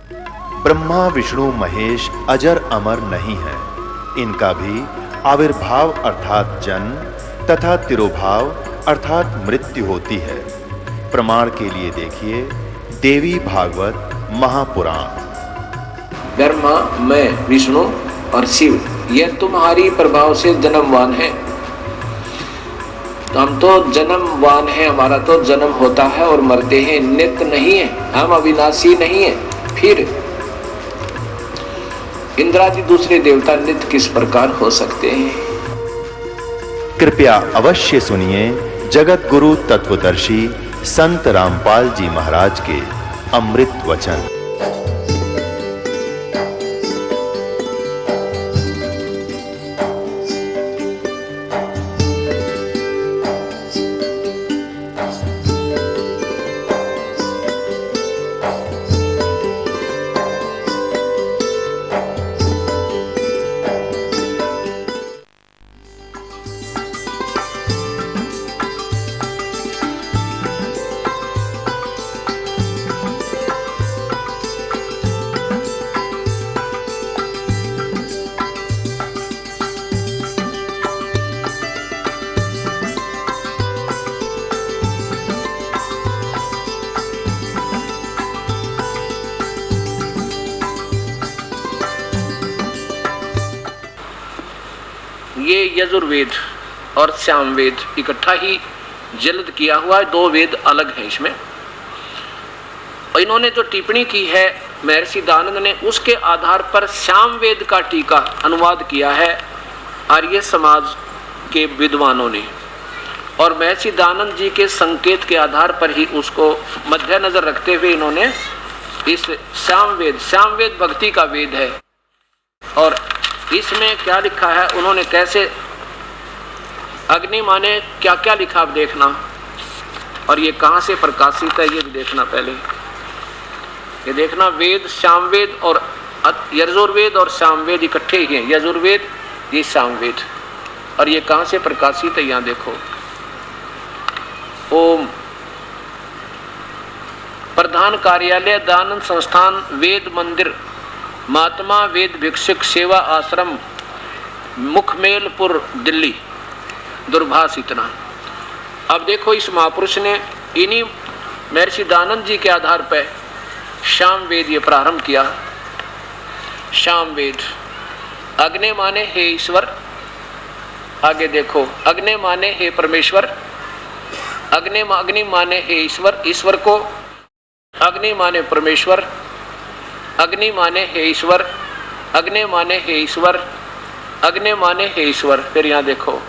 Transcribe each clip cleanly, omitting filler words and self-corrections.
ब्रह्मा विष्णु महेश अजर अमर नहीं है। इनका भी आविर्भाव अर्थात जन्म तथा तिरोभाव अर्थात मृत्यु होती है। प्रमाण के लिए देखिए देवी भागवत महापुराण। ब्रह्मा, मैं, विष्णु और शिव ये तुम्हारी प्रभाव से जन्मवान है। तो हम तो जन्मवान है, हमारा तो जन्म होता है और मरते हैं, नित्य नहीं है, हम अविनाशी नहीं है। फिर इंद्रादि दूसरे देवता नित्य किस प्रकार हो सकते हैं? कृपया अवश्य सुनिए जगत गुरु तत्वदर्शी संत रामपाल जी महाराज के अमृत वचन। ये यजुर्वेद और सामवेद इकट्ठा ही जल्द किया हुआ है, दो वेद अलग हैं इसमें। और इन्होंने जो टिप्पणी की है महर्षि दयानंद ने, उसके आधार पर सामवेद का टीका अनुवाद किया है आर्य समाज के विद्वानों ने, और महर्षि दयानंद जी के संकेत के आधार पर ही उसको मद्देनजर रखते हुए इन्होंने इस सामवेद भक्ति का वेद है। और इसमें क्या लिखा है, उन्होंने कैसे अग्नि माने क्या क्या लिखा आप देखना, और ये कहाँ से प्रकाशित है ये भी देखना। पहले ये देखना, वेद सामवेद और यजुर्वेद और सामवेद इकट्ठे ही हैं। यजुर्वेद ये सामवेद, और ये कहाँ से प्रकाशित है यहाँ देखो। ओम प्रधान कार्यालय दयानंद संस्थान वेद मंदिर महात्मा वेद भिक्षुक सेवा आश्रम मुखमेलपुर दिल्ली दूरभाष इतना। अब देखो इस महापुरुष ने इन्हीं महर्षि दयानंद जी के आधार पर सामवेद ये प्रारंभ किया। सामवेद अग्नि माने हे ईश्वर, आगे देखो अग्नि माने हे परमेश्वर, अग्नि माने हे ईश्वर, ईश्वर को अग्नि माने परमेश्वर, अग्नि माने हे ईश्वर, अग्नि माने हे ईश्वर, अग्नि माने हे ईश्वर। फिर यहाँ देखो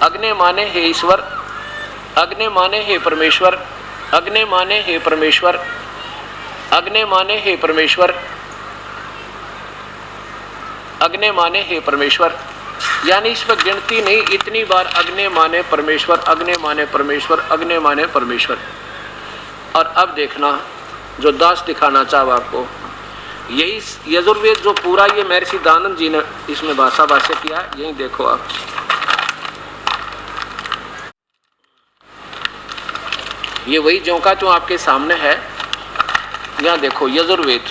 अग्नि माने हे ईश्वर, अग्नि माने हे परमेश्वर, अग्नि माने हे परमेश्वर, अग्नि माने हे परमेश्वर, अग्नि माने हे परमेश्वर। यानी इस पर गिनती नहीं, इतनी बार अग्नि माने परमेश्वर, अग्नि माने परमेश्वर, अग्नि माने परमेश्वर। और अब देखना जो दास दिखाना चाहो आपको, यही यजुर्वेद जो पूरा ये महर्षि दयानंद जी ने इसमें भाषा किया है, यही देखो आप। ये वही ज्यों का त्यों आपके सामने है। यहाँ देखो यजुर्वेद,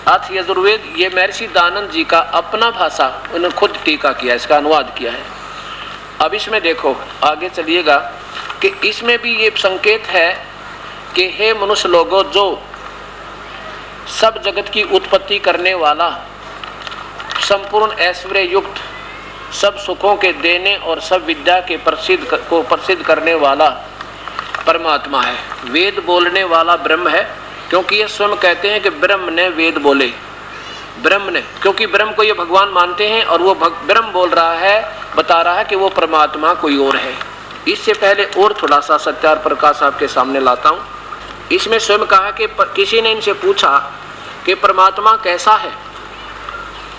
अथ यजुर्वेद ये महर्षि दयानंद जी का अपना भाषा उन्होंने खुद टीका किया, इसका अनुवाद किया है। अब इसमें देखो आगे चलिएगा कि इसमें भी ये संकेत है कि हे मनुष्य लोगों, जो सब जगत की उत्पत्ति करने वाला, संपूर्ण ऐश्वर्य युक्त, सब सुखों के देने और सब विद्या के प्रसिद्ध करने वाला परमात्मा है। वेद बोलने वाला ब्रह्म है, क्योंकि ये स्वयं कहते हैं कि ब्रह्म ने वेद बोले। ब्रह्म ने, क्योंकि ब्रह्म को ये भगवान मानते हैं, और वो ब्रह्म बोल रहा है, बता रहा है कि वो परमात्मा कोई और है। इससे पहले और थोड़ा सा सत्यार प्रकाश आपके सामने लाता हूँ। इसमें स्वयं कहा कि किसी ने इनसे पूछा कि परमात्मा कैसा है।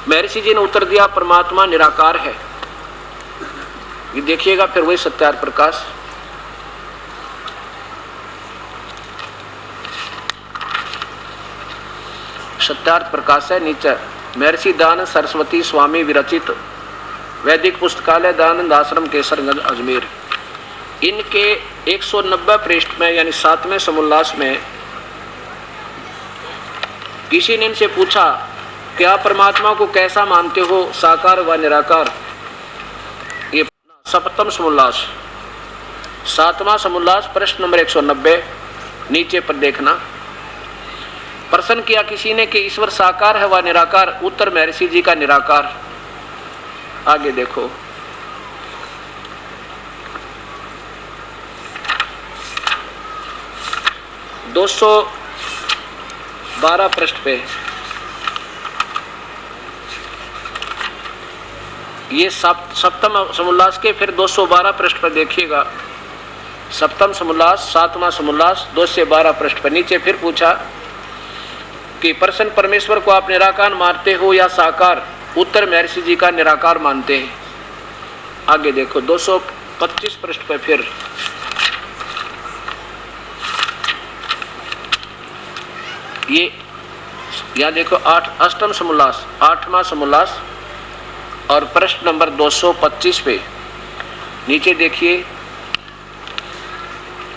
महर्षि जी ने उत्तर दिया, परमात्मा निराकार है। ये देखिएगा फिर वही सत्यार प्रकाश। सत्यार्थ प्रकाश है नीचे, महर्षि दयानंद सरस्वती स्वामी विरचित वैदिक पुस्तकालय दयानंद आश्रम केसरगंज अजमेर। इनके 190 पृष्ठ में यानी 7वें समुल्लास में किसी ने इनसे पूछा कि आप परमात्मा को कैसा मानते हो, साकार व निराकार। ये 7वां समुल्लास, 7वां समुल्लास प्रश्न नंबर 190 नीचे पर देखना। प्रश्न किया किसी ने कि ईश्वर साकार है व निराकार। उत्तर महर्षि जी का निराकार। आगे देखो, दो 212 पृष्ठ पे ये सप्तम समुल्लास के फिर 212 पृष्ठ पर देखिएगा। सप्तम समुल्लास 7वां समुल्लास 212 पृष्ठ पर नीचे फिर पूछा कि प्रसन्न परमेश्वर को आप निराकार मानते हो या साकार। उत्तर महर्षि जी का निराकार मानते हैं। आगे देखो 225 पृष्ठ पर फिर ये यहाँ देखो 8वां समुल्लास 8वां समुल्लास और प्रश्न नंबर 225 पे नीचे देखिए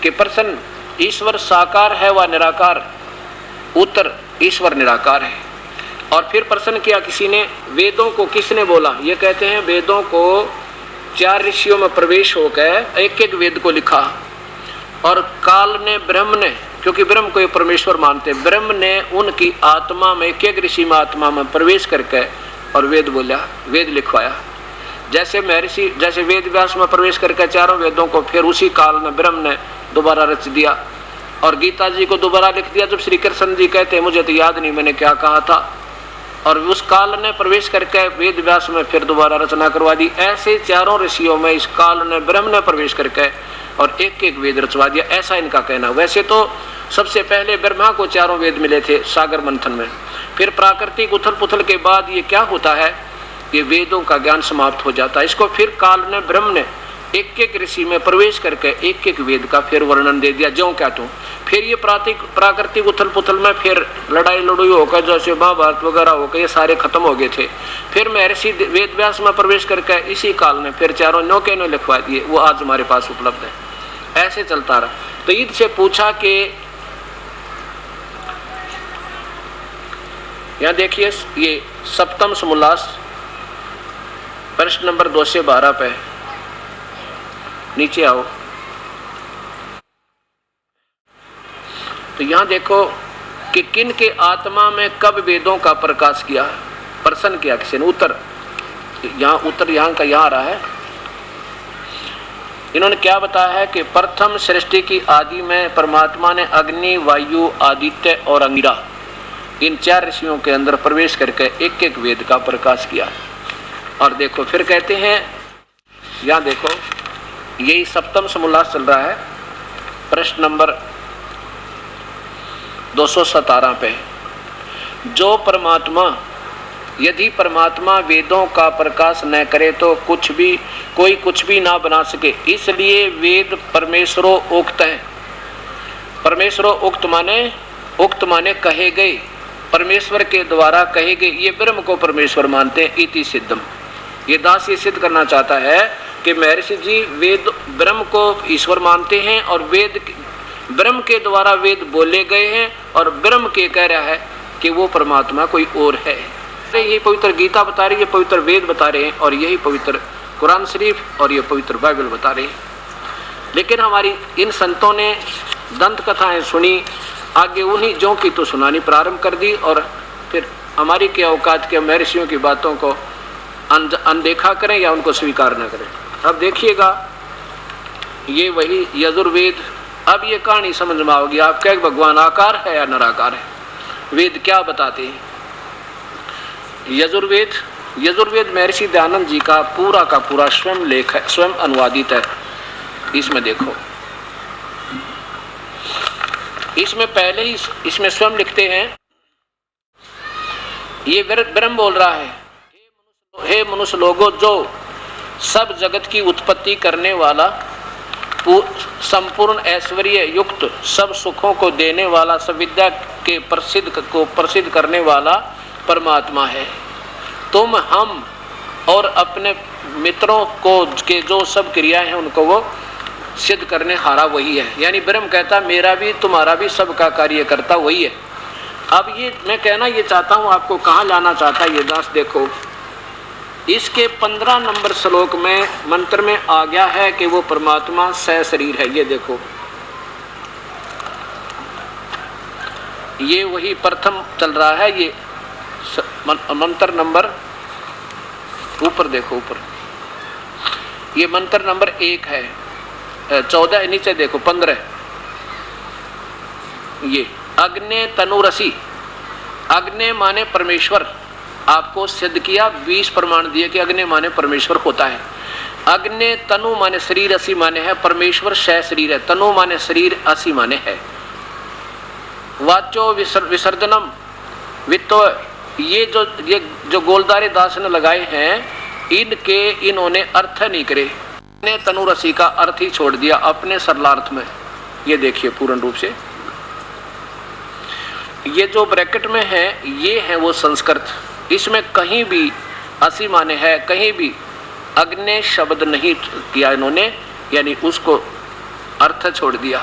कि प्रश्न ईश्वर साकार है व निराकार। उत्तर ईश्वर निराकार है। और फिर प्रश्न किया किसी ने, वेदों को किसने बोला। ये कहते हैं वेदों को 4 ऋषियों में प्रवेश होकर एक एक वेद को लिखा और काल ने ब्रह्म ने, क्योंकि ब्रह्म को ये परमेश्वर मानते, ब्रह्म ने उनकी आत्मा में एक एक ऋषि में आत्मा में प्रवेश करके और वेद बोला, वेद लिखवाया। जैसे महर्षि जैसे वेद व्यास में प्रवेश करके 4 वेदों को फिर उसी काल में ब्रह्म ने दोबारा रच दिया और गीता जी को दोबारा लिख दिया। जब श्री कृष्ण जी कहते मुझे तो याद नहीं मैंने क्या कहा था, और उस काल ने प्रवेश करके वेद व्यास में फिर दोबारा रचना करवा दी। ऐसे 4 ऋषियों में इस काल ने ब्रह्म ने प्रवेश करके और एक एक वेद रचवा दिया, ऐसा इनका कहना। वैसे तो सबसे पहले ब्रह्मा को 4 वेद मिले थे सागर मंथन में। फिर प्राकृतिक उथल पुथल के बाद ये क्या होता है, ये वेदों का ज्ञान समाप्त हो जाता है। इसको फिर काल ने ब्रह्म ने एक एक ऋषि में प्रवेश करके एक एक वेद का फिर वर्णन दे दिया, ज्यों क्या तू। फिर ये प्राकृतिक उथल पुथल में फिर लड़ाई लड़ोई होकर जैसे महाभारत वगैरह होकर ये सारे खत्म हो गए थे। फिर महर्षि वेद व्यास में प्रवेश करके इसी काल ने फिर 4 नौ के नौ लिखवा दिए, वो आज हमारे पास उपलब्ध है। ऐसे चलता रहा। तो ईद से पूछा कि यहाँ देखिए ये 7वां समुल्लास प्रश्न नंबर 2 से 12 पे नीचे आओ। तो यहां देखो कि किन के आत्मा में कब वेदों का प्रकाश किया। प्रश्न किया किसी ने। उत्तर यहाँ का यहाँ आ रहा है। इन्होंने क्या बताया है कि प्रथम सृष्टि की आदि में परमात्मा ने अग्नि, वायु, आदित्य और अंगिरा इन 4 ऋषियों के अंदर प्रवेश करके एक एक वेद का प्रकाश किया। और देखो फिर कहते हैं, यहाँ देखो यही 7वां समुल्लास चल रहा है, प्रश्न नंबर 217 पे। जो परमात्मा, यदि परमात्मा वेदों का प्रकाश न करे तो कोई कुछ भी ना बना सके, इसलिए वेद परमेश्वरो उक्त हैं। परमेश्वरो उक्त माने कहे गए, परमेश्वर के द्वारा कहे गए। ये ब्रह्म को परमेश्वर मानते हैं। इति सिद्धम, ये दास ये सिद्ध करना चाहता है कि महर्षि जी वेद ब्रह्म को ईश्वर मानते हैं और वेद ब्रह्म के द्वारा वेद बोले गए हैं और ब्रह्म के कह रहा है कि वो परमात्मा कोई और है। यही पवित्र गीता बता रही है, पवित्र वेद बता रहे हैं और यही पवित्र कुरान शरीफ और ये पवित्र बाइबल बता रहे हैं। लेकिन हमारी इन संतों ने दंत कथाएं सुनी, आगे उन्हीं जो की तो सुनानी प्रारंभ कर दी और फिर हमारी के औकात के महर्षियों की बातों को अनदेखा करें या उनको स्वीकार न करें। अब देखिएगा ये वही यजुर्वेद। अब ये कहानी समझ में आओगी आपका, भगवान आकार है या निराकार है। वेद क्या बताते हैं। यजुर्वेद महर्षि दयानंद जी का पूरा स्वयं लेख है, स्वयं अनुवादित है। इसमें देखो, इसमें पहले ही इसमें स्वयं लिखते हैं, ये ब्रह्म बोल रहा है, हे मनुष्य लोगों, जो सब जगत की उत्पत्ति करने वाला, संपूर्ण ऐश्वर्य युक्त, सब सुखों को देने वाला, सब विद्या के प्रसिद्ध करने वाला परमात्मा है। तुम, हम और अपने मित्रों को के जो सब क्रियाएं हैं उनको वो सिद्ध करने हारा वही है। यानी ब्रह्म कहता मेरा भी तुम्हारा भी सबका कार्य करता वही है। अब ये मैं कहना ये चाहता हूं, आपको कहाँ लाना चाहता है ये दास देखो, इसके 15 नंबर श्लोक में मंत्र में आ गया है कि वो परमात्मा सशरीर है। ये देखो, ये वही प्रथम चल रहा है, ये मंत्र नंबर ऊपर देखो, ऊपर ये मंत्र नंबर 1 है, 14 नीचे देखो 15, ये अग्ने तनुरसी, अग्ने माने परमेश्वर, आपको सिद्ध किया 20 प्रमाण दिए कि अग्ने माने परमेश्वर होता है। अग्ने तनु माने शरीर, असी माने है परमेश्वर शरीर है, तनु माने शरीर, असी माने है। वाचो विसर्जनम वित्तो, ये जो गोलदारे दास ने लगाए हैं इनके इन्होंने अर्थ नहीं करे, ने तनुरसी का अर्थ ही छोड़ दिया अपने सरलार्थ में। ये देखिए पूर्ण रूप से ये जो ब्रैकेट में है ये है वो संस्कृत, इसमें कहीं भी असी माने है, कहीं भी अग्नि शब्द नहीं किया इन्होंने, यानी उसको अर्थ छोड़ दिया।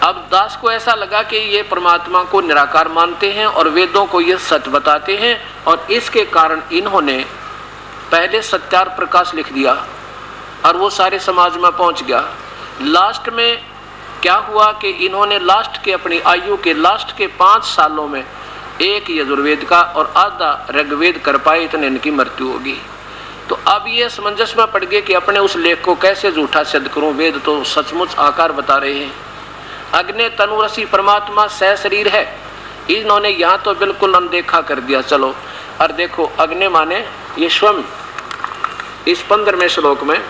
अब दास को ऐसा लगा कि ये परमात्मा को निराकार मानते हैं और वेदों को ये सच बताते हैं, और इसके कारण इन्होंने पहले सत्यार प्रकाश लिख दिया और वो सारे समाज में पहुंच गया। लास्ट में क्या हुआ कि इन्होंने लास्ट के अपनी आयु के लास्ट के 5 सालों में एक यजुर्वेद का और आधा ऋग्वेद कर पाए, इतने इनकी मृत्यु होगी। तो अब ये समंजस में पड़ गए कि अपने उस लेख को कैसे झूठा सिद्ध करूं, वेद तो सचमुच आकार बता रहे हैं। अग्नि तनुरसी परमात्मा सशरीर है, इन्होंने यहाँ तो बिल्कुल अनदेखा कर दिया। चलो और देखो अग्नि माने ये स्वयं, इस 15वें श्लोक में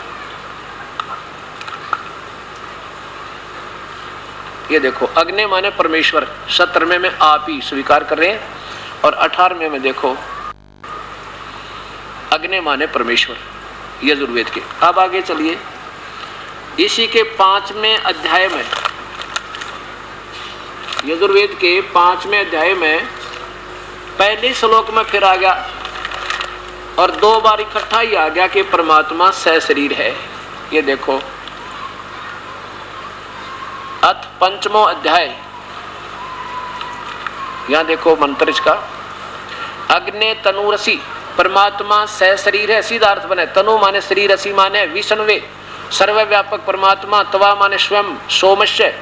ये देखो अग्नि माने परमेश्वर, 17वें में आप ही स्वीकार कर रहे हैं, और 18वें में देखो अग्नि माने परमेश्वर यजुर्वेद के। अब आगे चलिए, इसी के 5वें अध्याय में, यजुर्वेद के 5वें अध्याय में पहले श्लोक में फिर आ गया और 2 बार इकट्ठा ही आ गया कि परमात्मा सशरीर है। ये देखो अथ 5वां अध्याय, यहां देखो मंत्र इसका, अग्नि तनुरसी परमात्मा सशरीर है, सीधा अर्थ बने, तनु माने शरीर, असी माने विष्णुवे, सर्वव्यापक परमात्मा, तवा माने स्वयं, सोमस्य,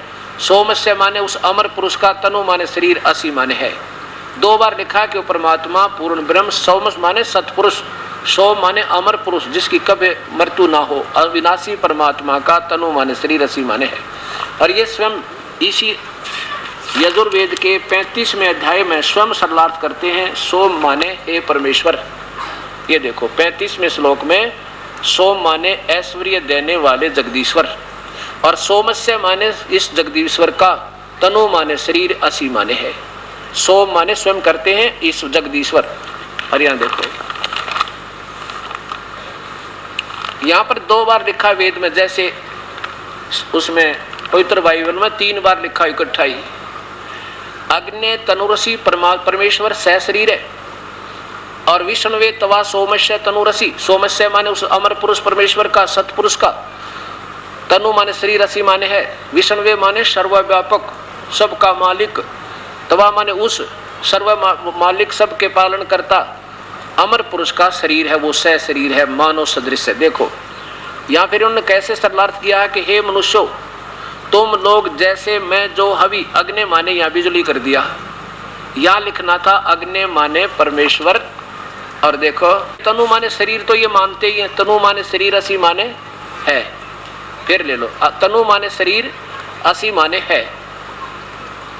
सोमस्य माने उस अमर पुरुष का, तनु माने शरीर, असी माने है। 2 बार लिखा कि परमात्मा पूर्ण ब्रह्म, सोमस माने सतपुरुष, सोम माने अमर पुरुष जिसकी कभी मृत्यु ना हो, अविनाशी परमात्मा का, तनु माने शरीर, असी माने है। और ये स्वयं इसी यजुर्वेद के 35वें अध्याय में स्वयं सरलार्थ करते हैं, सोम माने हे परमेश्वर। ये देखो 35वें श्लोक में सोम माने ऐश्वर्य देने वाले जगदीश्वर, और सोमस्य माने इस जगदीश्वर का, तनु माने शरीर, असी माने है। सोम माने स्वयं करते हैं इस जगदीश्वर। और यहां देखो यहां पर 2 बार लिखा वेद में, जैसे उसमें पवित्र बाइबल में 3 बार लिखा इकट्ठा ही, अग्नि तनुरसी परमेश्वर सशरीर है, और विष्णुवे तवा सोमस्य तनुरसी, सोमस्य माने उस अमर पुरुष परमेश्वर का, सतपुरुष का, तनु माने शरीर, असी माने है, विष्णुवे माने सर्वव्यापक सबका मालिक, तवा माने उस सर्व मालिक सबके पालन करता, अमर पुरुष का शरीर है वो सशरीर है, मानव सदृश है। देखो यहाँ फिर उन्होंने कैसे सरलार्थ किया है कि हे मनुष्यों, तुम लोग जैसे मैं जो हवि, अग्नि माने यहाँ बिजली कर दिया, यहाँ लिखना था अग्नि माने परमेश्वर, और देखो तनु माने शरीर तो ये मानते ही हैं, तनु माने शरीर, असी माने है, फिर ले लो तनु माने शरीर, असी माने है,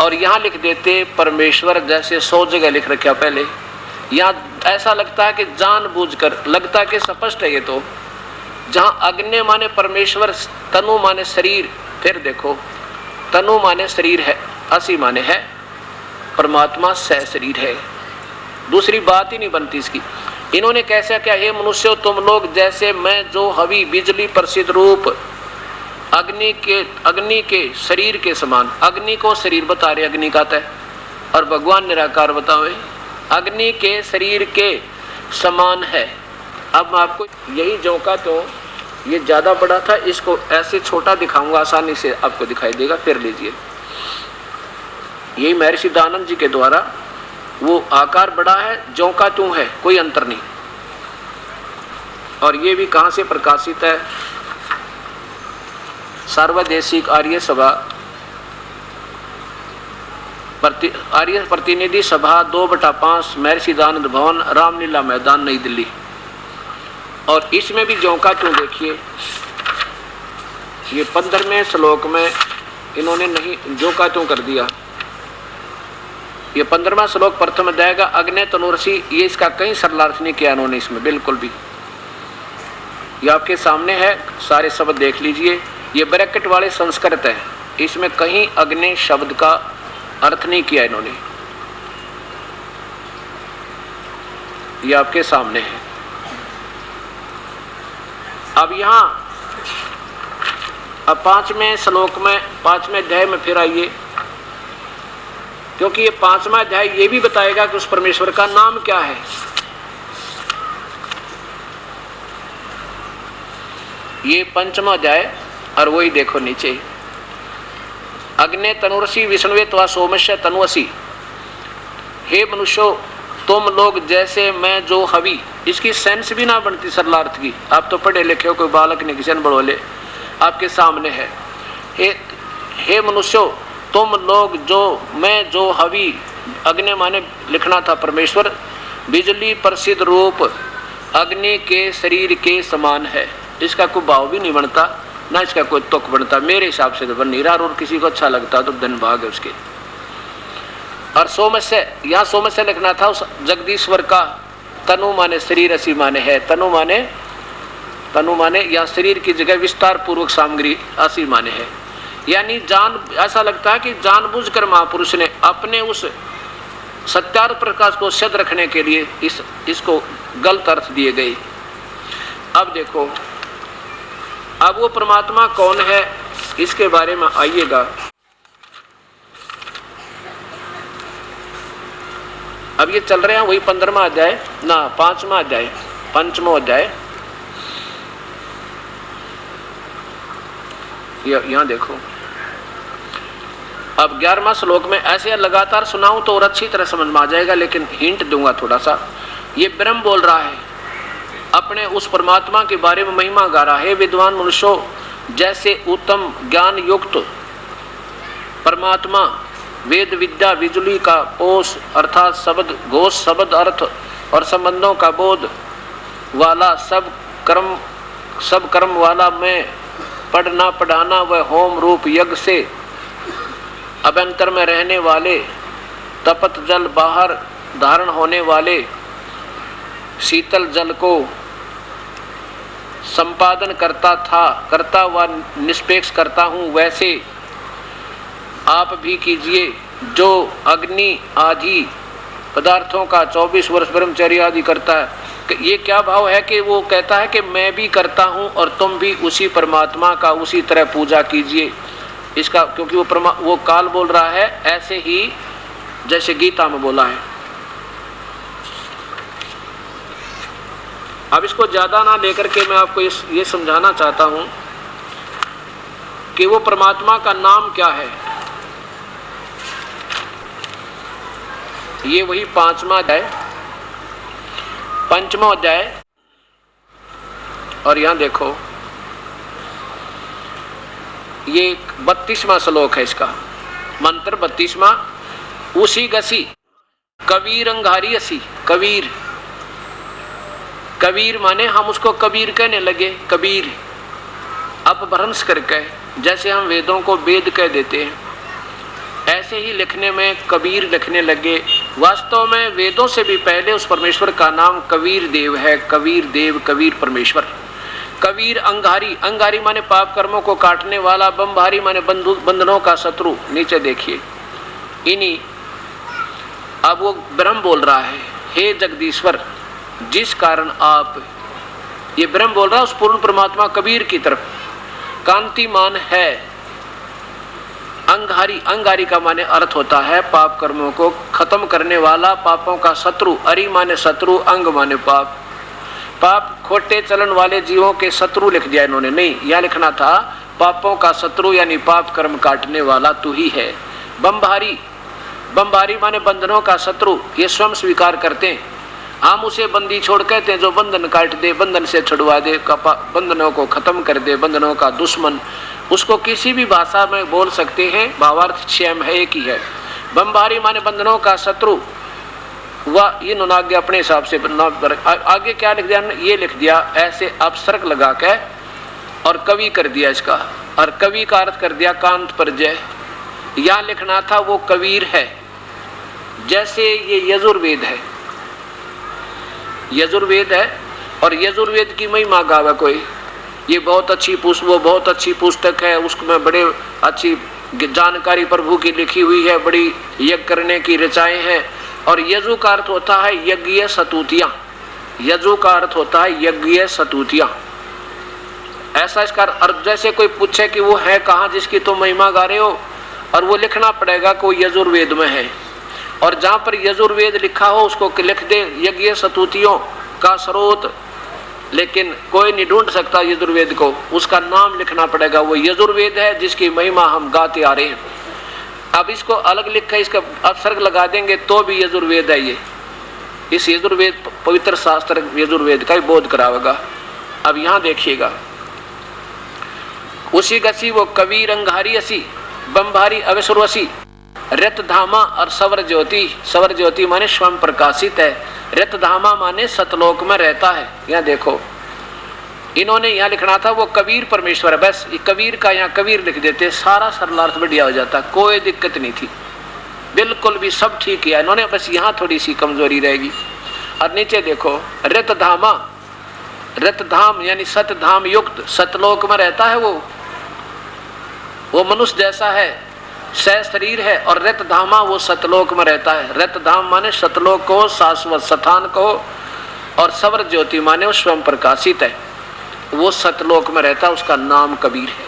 और यहाँ लिख देते परमेश्वर, जैसे 100 जगह लिख रखा पहले। यहाँ ऐसा लगता है कि जानबूझकर, लगता है कि स्पष्ट है ये तो, जहाँ अग्नि माने परमेश्वर, तनु माने शरीर, फिर देखो तनु माने शरीर है, असी माने है, परमात्मा सशरीर है, दूसरी बात ही नहीं बनती इसकी। इन्होंने कैसा क्या, हे मनुष्यों तुम लोग जैसे मैं जो हवि बिजली प्रसिद्ध रूप अग्नि के शरीर के समान, अग्नि को शरीर बता रहे अग्नि का तय, और भगवान निराकार बतावे अग्नि के शरीर के समान है। अब आपको यही जो का तो ये ज़्यादा बड़ा था, इसको ऐसे छोटा दिखाऊंगा, आसानी से आपको दिखाई देगा। फिर लीजिए, यही महर्षि दयानंद जी के द्वारा, वो आकार बड़ा है, ज्यों का त्यों है, कोई अंतर नहीं। और ये भी कहाँ से प्रकाशित है? सार्वदेशिक आर्य सभा, आर्य प्रतिनिधि सभा 2/5, महर्षि दयानंद भवन, रामलीला मैदान, नई दिल्ली। और इसमें भी ज्यों का त्यों देखिए, ये 15वें श्लोक में इन्होंने नहीं ज्यों का त्यों कर दिया। ये 15वां श्लोक प्रथम अध्याय का अग्नि तनुर्षि, ये इसका कहीं सरलार्थ नहीं किया इन्होंने इसमें, बिल्कुल भी। ये आपके सामने है, सारे शब्द देख लीजिए। ये ब्रैकेट वाले संस्कृत है, इसमें कहीं अग्नि शब्द का अर्थ नहीं किया इन्होंने। ये आपके सामने है। अब यहाँ अब 5वें श्लोक में, 5वें अध्याय में फिर आइए, क्योंकि ये 5वां अध्याय ये भी बताएगा कि उस परमेश्वर का नाम क्या है। ये 5वां अध्याय, और वही देखो नीचे, अग्ने तनुर्षि विष्णुवे त्वा सोमस्य तनुअसि, हे मनुष्यो तुम लोग जैसे मैं जो हवि। इसकी सेंस भी ना बनती सरलार्थ की, आप तो पढ़े लिखे हो, कोई बालक नहीं, किशन बड़ोले, आपके सामने है। हे मनुष्यो तुम लोग जो मैं जो हवि, अग्नि माने लिखना था परमेश्वर, बिजली प्रसिद्ध रूप अग्नि के शरीर के समान है। इसका कोई भाव भी नहीं बनता, ना इसका कोई तुक बनता, मेरे हिसाब से तो बन नहीं रहा। और किसी को अच्छा लगता तो धन भाग है उसके। और सोमस्य, यहाँ सोमस्य लिखना था उस जगदीश्वर का। तनु माने शरीर, असी माने है, तनु माने यहाँ शरीर की जगह विस्तार पूर्वक सामग्री, असी माने है। यानी जान, ऐसा लगता है कि जानबूझकर महापुरुष ने अपने उस सत्यार्थ प्रकाश को सिद्ध रखने के लिए इसको गलत अर्थ दिए गए। अब देखो, अब वो परमात्मा कौन है, इसके बारे में आइएगा। अब ये चल रहे हैं वही 15वां अध्याय ना, 5वां अध्याय, 5वां अध्याय। यहाँ देखो, अब 11वां श्लोक में ऐसे लगातार सुनाऊं तो और अच्छी तरह समझ में आ जाएगा, लेकिन हिंट दूंगा थोड़ा सा। ये ब्रह्म बोल रहा है, अपने उस परमात्मा के बारे में महिमा गा रहा है। विद्वान मनुष्यों, जैसे उत्तम ज्ञान युक्त परमात्मा वेद विद्या बिजली का पोष अर्थात शब्द घोष, शब्द अर्थ और संबंधों का बोध वाला, सब कर्म वाला, मैं पढ़ना पढ़ाना व होम रूप यज्ञ से अभ्यंतर में रहने वाले, तपत जल बाहर धारण होने वाले, शीतल जल को संपादन करता व निष्पेक्ष करता हूँ, वैसे आप भी कीजिए। जो अग्नि आदि पदार्थों का 24 वर्ष ब्रह्मचर्य आदि करता है। ये क्या भाव है कि वो कहता है कि मैं भी करता हूँ और तुम भी उसी परमात्मा का उसी तरह पूजा कीजिए। इसका क्योंकि वो काल बोल रहा है, ऐसे ही जैसे गीता में बोला है। अब इसको ज्यादा ना लेकर के मैं आपको ये समझाना चाहता हूं कि वो परमात्मा का नाम क्या है। ये वही 5वां अध्याय, 5वां अध्याय, और यहां देखो ये 32वां श्लोक है, इसका मंत्र 32वां। उसी गसी कबीर अंगारी असी, कबीर, कबीर माने हम उसको कबीर कहने लगे। कबीर अपभ्रंश करके, जैसे हम वेदों को वेद कह देते हैं, ऐसे ही लिखने में कबीर लिखने लगे। वास्तव में वेदों से भी पहले उस परमेश्वर का नाम कबीर देव है। कबीर देव, कबीर परमेश्वर। कबीर अंगारी, अंगारी माने पाप कर्मों को काटने वाला, बमभारी माने बंधनों का शत्रु। नीचे देखिए, इन्हीं अब वो ब्रह्म बोल रहा है, हे जगदीश्वर, जिस कारण आप, ये ब्रह्म बोल रहा है उस पूर्ण परमात्मा कबीर की तरफ, कांतिमान है। अंगारी, अंगारी का माने अर्थ होता है पाप कर्मों को खत्म करने वाला, पापों का शत्रु। अरि माने शत्रु, अंग माने पाप, पाप खोटे चलन वाले जीवों के शत्रु लिख दिया इन्होंने, नहीं, यह लिखना था पापों का शत्रु यानी पाप कर्म काटने वाला तू ही है। बमभारी, बमभारी माने बंधनों का शत्रु, ये स्वयं स्वीकार करते हैं। हम उसे बंदी छोड़ कहते हैं जो बंधन काट दे, बंधन से छुड़वा दे, बंधनों को खत्म कर दे, बंधनों का दुश्मन, उसको किसी भी भाषा में बोल सकते हैं, भावार्थ स्वयं है एक ही है। बमभारी माने बंधनों का शत्रु, वह इन्होंने आगे अपने हिसाब से आगे क्या लिख दिया, ये लिख दिया ऐसे अपसर्ग लगा के और कवि कर दिया इसका, और कवि का अर्थ कर दिया कांत परजय। यहाँ लिखना था वो कबीर है, जैसे ये यजुर्वेद है, यजुर्वेद है और यजुर्वेद की महिमा गावे कोई, ये बहुत अच्छी वो बहुत अच्छी पुस्तक है, उसमें बड़े अच्छी जानकारी प्रभु की लिखी हुई है, बड़ी यज्ञ करने की रचाएं हैं। और यजु का अर्थ होता है यज्ञ सतुतियां, यजु का अर्थ होता है यज्ञ सतुतियां, ऐसा इसका अर्थ। जैसे कोई पूछे कि वो है कहाँ जिसकी तो महिमा गा रहे हो, और वो लिखना पड़ेगा कोई यजुर्वेद में है, और जहाँ पर यजुर्वेद लिखा हो उसको लिख दे यज्ञ सतुतियों का स्रोत, लेकिन कोई नहीं ढूंढ सकता यजुर्वेद को, उसका नाम लिखना पड़ेगा, वो यजुर्वेद है जिसकी महिमा हम गाते आ रहे हैं। अब इसको अलग लिख कर इसका अपसर्ग लगा देंगे तो भी यजुर्वेद है ये, इस यजुर्वेद पवित्र शास्त्र यजुर्वेद का ही बोध करावेगा। अब यहाँ देखिएगा, उसी गसी वो कबीर अंगारी असी, बमभारी अवसुरवसी, रत धामा और सवर ज्योति, सवर ज्योति माने स्वयं प्रकाशित है, रत धामा माने सतलोक में रहता है। यहाँ देखो इन्होंने यहाँ लिखना था वो कबीर परमेश्वर है, बस कबीर का यहाँ कबीर लिख देते, सारा सरलार्थ बढ़िया हो जाता, कोई दिक्कत नहीं थी, बिल्कुल भी सब ठीक किया इन्होंने, बस यहाँ थोड़ी सी कमजोरी रहेगी। और नीचे देखो रत धामा, रत धाम यानी सत धाम युक्त, सतलोक में रहता है वो मनुष्य जैसा है, सह शरीर है, और रत धामा वो सतलोक में रहता है। रत धाम माने सतलोक को, शाश्वत स्थान को, और सवर ज्योति माने वो स्वयं प्रकाशित है, वो सतलोक में रहता है, उसका नाम कबीर है।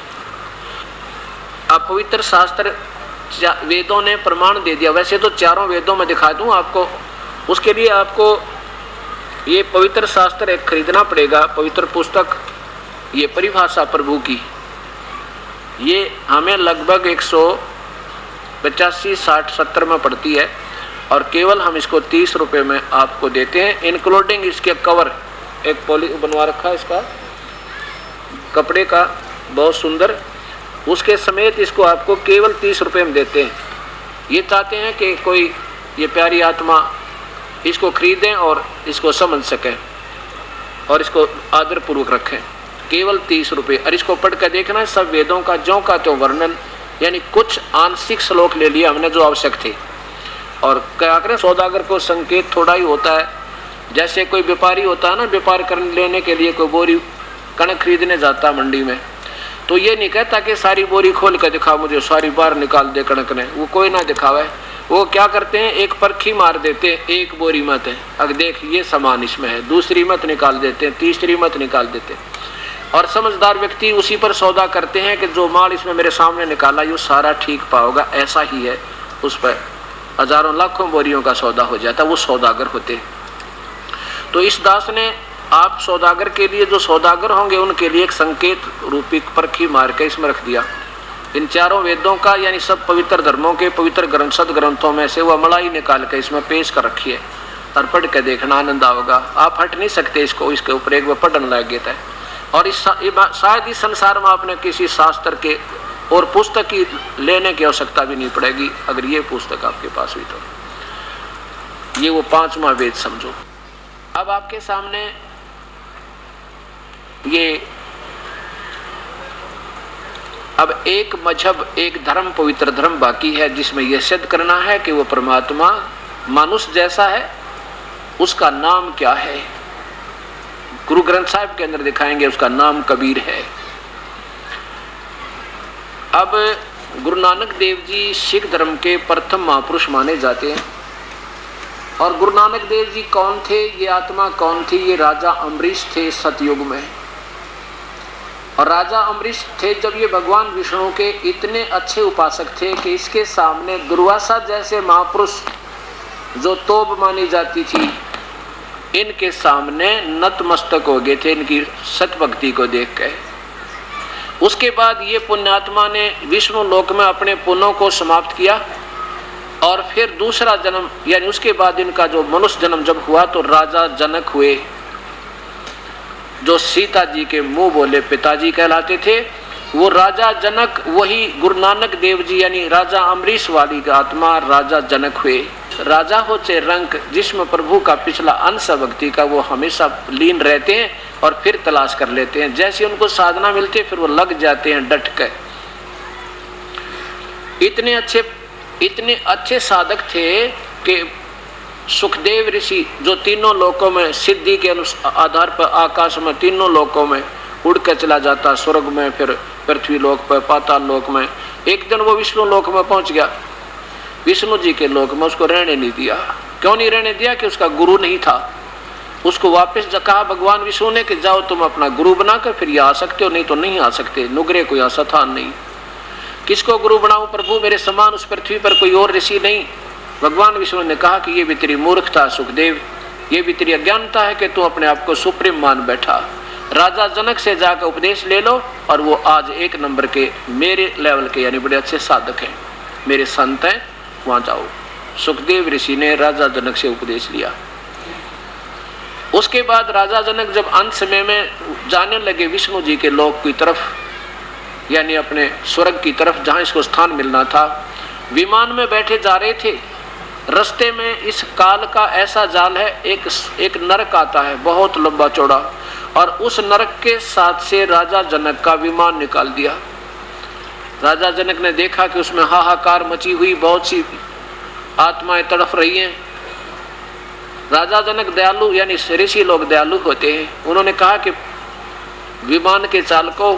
अब पवित्र शास्त्र वेदों ने प्रमाण दे दिया, वैसे तो चारों वेदों में दिखा दूं आपको, उसके लिए आपको ये पवित्र शास्त्र एक खरीदना पड़ेगा, पवित्र पुस्तक, ये परिभाषा प्रभु की, ये हमें लगभग 185, 60, 70 में पड़ती है, और केवल हम इसको 30 रुपये में आपको देते हैं, इंक्लूडिंग इसके कवर, एक पॉली बनवा रखा है इसका कपड़े का बहुत सुंदर, उसके समेत इसको आपको केवल 30 रुपये में देते हैं। ये चाहते हैं कि कोई ये प्यारी आत्मा इसको खरीदें और इसको समझ सकें और इसको आदरपूर्वक रखें, केवल 30 रुपये। और इसको पढ़ कर देखना है सब वेदों का ज्यों का त्यों वर्णन, यानी कुछ आंशिक श्लोक ले लिए हमने जो आवश्यक थे। और क्या करें, सौदागर को संकेत थोड़ा ही होता है, जैसे कोई व्यापारी होता है ना, व्यापार करने लेने के लिए कोई बोरी कणक खरीदने जाता मंडी में, तो ये नहीं कहता कि सारी बोरी खोल कर दिखा मुझे, सारी बाहर निकाल दे कणक ने, वो कोई ना दिखावे, वो क्या करते हैं एक परखी मार देते हैं, एक बोरी मत है, अब देख ये सामान इसमें है, दूसरी मत निकाल देते हैं, तीसरी मत निकाल देते हैं। और समझदार व्यक्ति उसी पर सौदा करते हैं कि जो माल इसमें मेरे सामने निकाला ये सारा ठीक पाओगा, ऐसा ही है, उस पर हजारों लाखों बोरियों का सौदा हो जाता, वो सौदागर होते हैं। तो इस दास ने आप सौदागर के लिए, जो सौदागर होंगे उनके लिए एक संकेत रूपी परखी मार के इसमें रख दिया। इन चारों वेदों का यानी सब पवित्र धर्मों के पवित्र ग्रंथ, सदग्रंथों में से वह मलाई निकाल के इसमें पेश कर रखी है, और पढ़ के देखना आनंद आओगा, आप हट नहीं सकते इसको, इसके ऊपर एक बार पढ़ने लग गया है। और शायद इस संसार में आपने किसी शास्त्र के और पुस्तक की लेने की आवश्यकता भी नहीं पड़ेगी, अगर ये पुस्तक आपके पास हुई तो। ये वो 5वां वेद समझो। अब आपके सामने ये अब एक मजहब, एक धर्म, पवित्र धर्म बाकी है, जिसमें यह सिद्ध करना है कि वो परमात्मा मनुष्य जैसा है, उसका नाम क्या है। गुरु ग्रंथ साहिब के अंदर दिखाएंगे, उसका नाम कबीर है। अब गुरु नानक देव जी सिख धर्म के प्रथम महापुरुष माने जाते हैं। और गुरु नानक देव जी कौन थे, ये आत्मा कौन थी, ये राजा अम्बरीश थे सतयुग में। और राजा अम्बरीश थे जब ये भगवान विष्णु के इतने अच्छे उपासक थे कि इसके सामने दुर्वासा जैसे महापुरुष, जो तोब मानी जाती थी, इनके सामने नतमस्तक हो गए थे इनकी सत भक्ति को देख के। उसके बाद ये पुण्यात्मा ने विष्णु लोक में अपने पुण्यों को समाप्त किया और फिर दूसरा जन्म, यानी उसके बाद इनका जो मनुष्य जन्म जब हुआ तो राजा जनक हुए, जो सीता जी के मुंह बोले पिताजी कहलाते थे। वो राजा जनक वही गुरु नानक देव जी यानी राजा अमरीश वाली का आत्मा राजा जनक हुए। राजा हो चाहे रंक, जिसमें प्रभु का पिछला अंश भक्ति का वो हमेशा लीन रहते हैं और फिर तलाश कर लेते हैं। जैसे उनको साधना मिलती है फिर वो लग जाते हैं डट कर। इतने अच्छे साधक थे कि सुखदेव ऋषि जो तीनों लोकों में सिद्धि के आधार पर आकाश में तीनों लोकों में उड़ कर चला जाता, स्वर्ग में, फिर पृथ्वी लोक पर, पाताल लोक में। एक दिन वो विष्णु लोक में पहुंच गया, विष्णु जी के लोक में उसको रहने नहीं दिया। क्यों नहीं रहने दिया? कि उसका गुरु नहीं था। उसको वापस कहा भगवान विष्णु ने कि जाओ तुम अपना गुरु बनाकर फिर ये आ सकते हो, नहीं तो नहीं आ सकते। नुगरे कोई ऐसा था नहीं। किसको गुरु बनाऊं प्रभु? मेरे समान उस पृथ्वी पर कोई और ऋषि नहीं। भगवान विष्णु ने कहा कि ये भी तेरी मूर्खता सुखदेव, ये भी तेरी अज्ञानता है कि तू अपने आप को सुप्रीम मान बैठा। राजा जनक से जाकर उपदेश ले लो, और वो आज एक नंबर के मेरे लेवल के यानी बड़े अच्छे साधक हैं, मेरे संत हैं, वहां जाओ। सुखदेव ऋषि ने राजा जनक से उपदेश लिया। उसके बाद राजा जनक जब अंत समय में जाने लगे विष्णु जी के लोक की तरफ, यानी अपने स्वर्ग की तरफ जहां इसको स्थान मिलना था, विमान में बैठे जा रहे थे। रास्ते में इस काल का ऐसा जाल है, एक नरक आता है बहुत लंबा चौड़ा, और उस नरक के साथ से राजा जनक का विमान निकाल दिया। राजा जनक ने देखा कि उसमें हाहाकार मची हुई, बहुत सी आत्माएं तड़फ रही हैं। राजा जनक दयालु यानी ऋषि लोग दयालु होते हैं। उन्होंने कहा कि विमान के चालकों,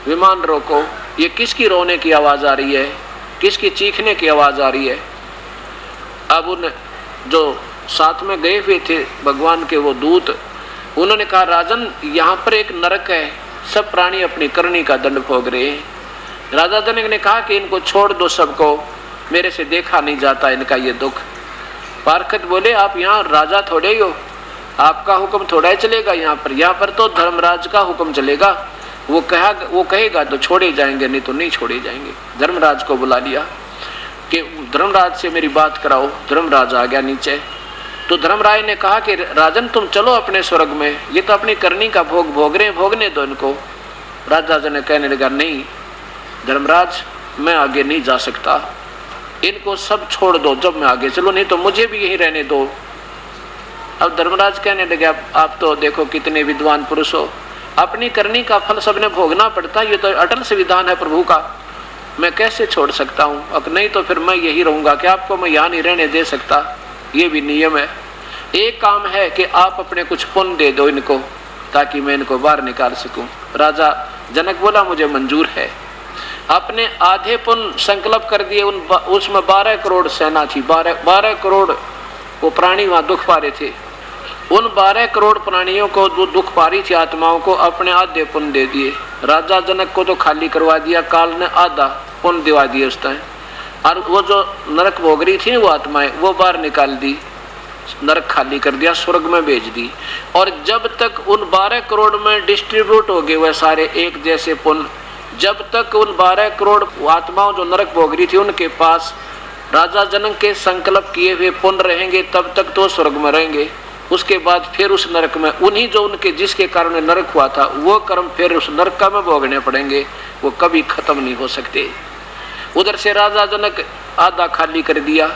विमान रोको, ये किसकी रोने की आवाज आ रही है, किसकी चीखने की आवाज आ रही है। अब उन जो साथ में गए हुए थे भगवान के वो दूत, उन्होंने कहा राजन यहाँ पर एक नरक है, सब प्राणी अपनी करनी का दंड भोग रहे हैं। राजा जनक ने कहा कि इनको छोड़ दो सबको, मेरे से देखा नहीं जाता इनका ये दुख। पारखत बोले आप यहाँ राजा थोड़े ही हो, आपका हुक्म थोड़ा ही चलेगा यहाँ पर तो धर्मराज का हुक्म चलेगा। वो कहेगा तो छोड़े जाएंगे, नहीं तो नहीं छोड़े जाएंगे। धर्मराज को बुला लिया कि धर्मराज से मेरी बात कराओ। धर्मराज आ गया नीचे, तो धर्मराज ने कहा कि राजन तुम चलो अपने स्वर्ग में, ये तो अपनी करनी का भोग रहे हैं, भोगने दो इनको। राजा ने कहने लगा नहीं धर्मराज, मैं आगे नहीं जा सकता, इनको सब छोड़ दो, जब मैं आगे चलो, नहीं तो मुझे भी यही रहने दो। अब धर्मराज कहने लगे आप तो देखो कितने विद्वान पुरुष हो, अपनी करनी का फल सबने भोगना पड़ता, ये तो अटल संविधान है प्रभु का, मैं कैसे छोड़ सकता हूँ। अब नहीं तो फिर मैं यही रहूंगा कि आपको मैं यहाँ नहीं रहने दे सकता, ये भी नियम है। एक काम है कि आप अपने कुछ पुण्य दे दो इनको, ताकि मैं इनको बाहर निकाल सकूं। राजा जनक बोला मुझे मंजूर है। अपने आधे पुण्य संकल्प कर दिए। उसमें 12 करोड़ सेना थी, 12 करोड़ वो प्राणी वहां दुख पा रहे थे। उन 12 करोड़ प्राणियों को जो दुख पा रही थी आत्माओं को अपने आधे पुण्य दे दिए। राजा जनक को तो खाली करवा दिया, काल ने आधा पुण्य दिवा दिए उस टाइम, और वो जो नरक भोग रही थी वो आत्माएं वो बाहर निकाल दी, नरक खाली कर दिया, स्वर्ग में भेज दी। और जब तक उन 12 करोड़ में डिस्ट्रीब्यूट हो गए वह सारे एक जैसे पुण्य, जब तक उन 12 करोड़ आत्माओं जो नरक भोग रही थी उनके पास राजा जनक के संकल्प किए हुए पुण्य रहेंगे, तब तक तो स्वर्ग में रहेंगे। उसके बाद फिर उस नरक में उन्हीं जो उनके जिसके कारण नरक हुआ था वो कर्म फिर उस नरक में भोगने पड़ेंगे, वो कभी खत्म नहीं हो सकते। उधर से राजा जनक आधा खाली कर दिया,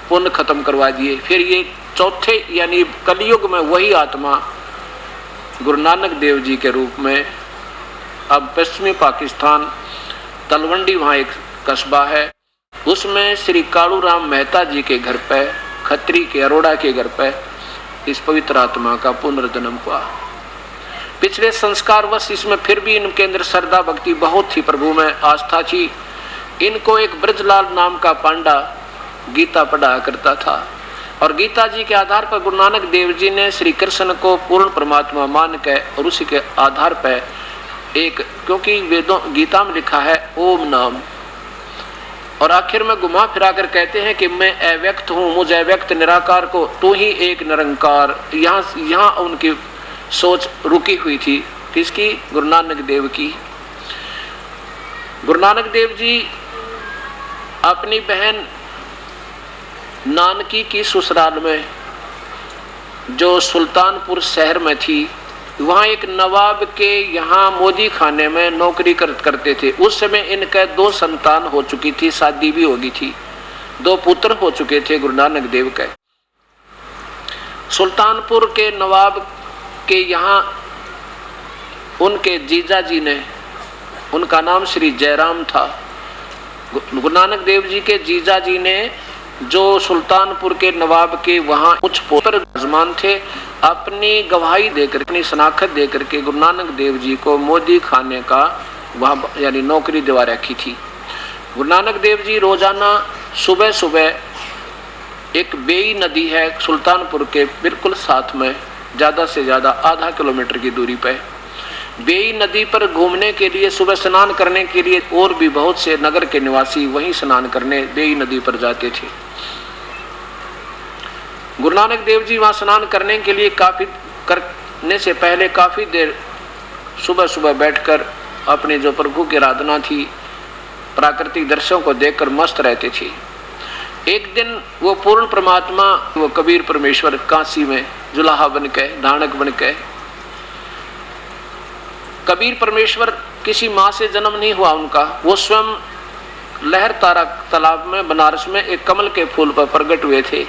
पुण्य खत्म करवा दिए। फिर ये चौथे यानी कलयुग में वही आत्मा गुरु नानक देव जी के रूप में, अब पश्चिमी पाकिस्तान तलवंडी वहाँ एक कस्बा है, उसमें श्री कालूराम मेहता जी के घर पे, खत्री के अरोड़ा के घर पे इस पवित्र आत्मा का पुनर्जन्म हुआ। पिछले संस्कारवश इसमें फिर भी इनके अंदर श्रद्धा भक्ति बहुत थी, प्रभु में आस्था थी। इनको एक ब्रजलाल नाम का पांडा गीता पढ़ा करता था, और गीता जी के आधार पर गुरु नानक देव जी ने श्री कृष्ण को पूर्ण परमात्मा मान के, और उसी के आधार पर एक, क्योंकि वेदों गीता में लिखा है ओम नाम, और आखिर में घुमा फिरा कर कहते हैं कि मैं अव्यक्त हूँ, मुझ अव्यक्त निराकार को तू ही एक निरंकार। यहाँ उनकी सोच रुकी हुई थी। किसकी? गुरु नानक देव की। गुरु नानक देव जी अपनी बहन नानकी की ससुराल में, जो सुल्तानपुर शहर में थी, वहाँ एक नवाब के यहाँ मोदी खाने में नौकरी करते थे। उस समय इनका 2 संतान हो चुकी थी, शादी भी हो गई थी, 2 पुत्र हो चुके थे गुरु नानक देव के। सुल्तानपुर के नवाब के यहाँ उनके जीजा जी ने, उनका नाम श्री जयराम था, गुरु नानक देव जी के जीजा जी ने, जो सुल्तानपुर के नवाब के वहाँ उच्च पोतर विराजमान थे, अपनी गवाही देकर, अपनी शनाख्त देकर के गुरु नानक देव जी को मोदी खाने का वहाँ यानी नौकरी दिवा रखी थी। गुरु नानक देव जी रोजाना सुबह सुबह एक बेई नदी है सुल्तानपुर के बिल्कुल साथ में, ज़्यादा से ज़्यादा आधा किलोमीटर की दूरी पर, बेई नदी पर घूमने के लिए, सुबह स्नान करने के लिए, और भी बहुत से नगर के निवासी वहीं स्नान करने बेई नदी पर जाते थे। गुरु नानक देव जी वहाँ स्नान करने के लिए करने से पहले काफ़ी देर सुबह सुबह बैठकर अपने जो प्रभु की आराधना थी, प्राकृतिक दृश्यों को देखकर मस्त रहते थे। एक दिन वो पूर्ण परमात्मा, वो कबीर परमेश्वर काशी में जुलाहा बन के, धानक बन के, कबीर परमेश्वर किसी माँ से जन्म नहीं हुआ उनका, वो स्वयं लहर तारा तालाब में बनारस में एक कमल के फूल पर प्रकट हुए थे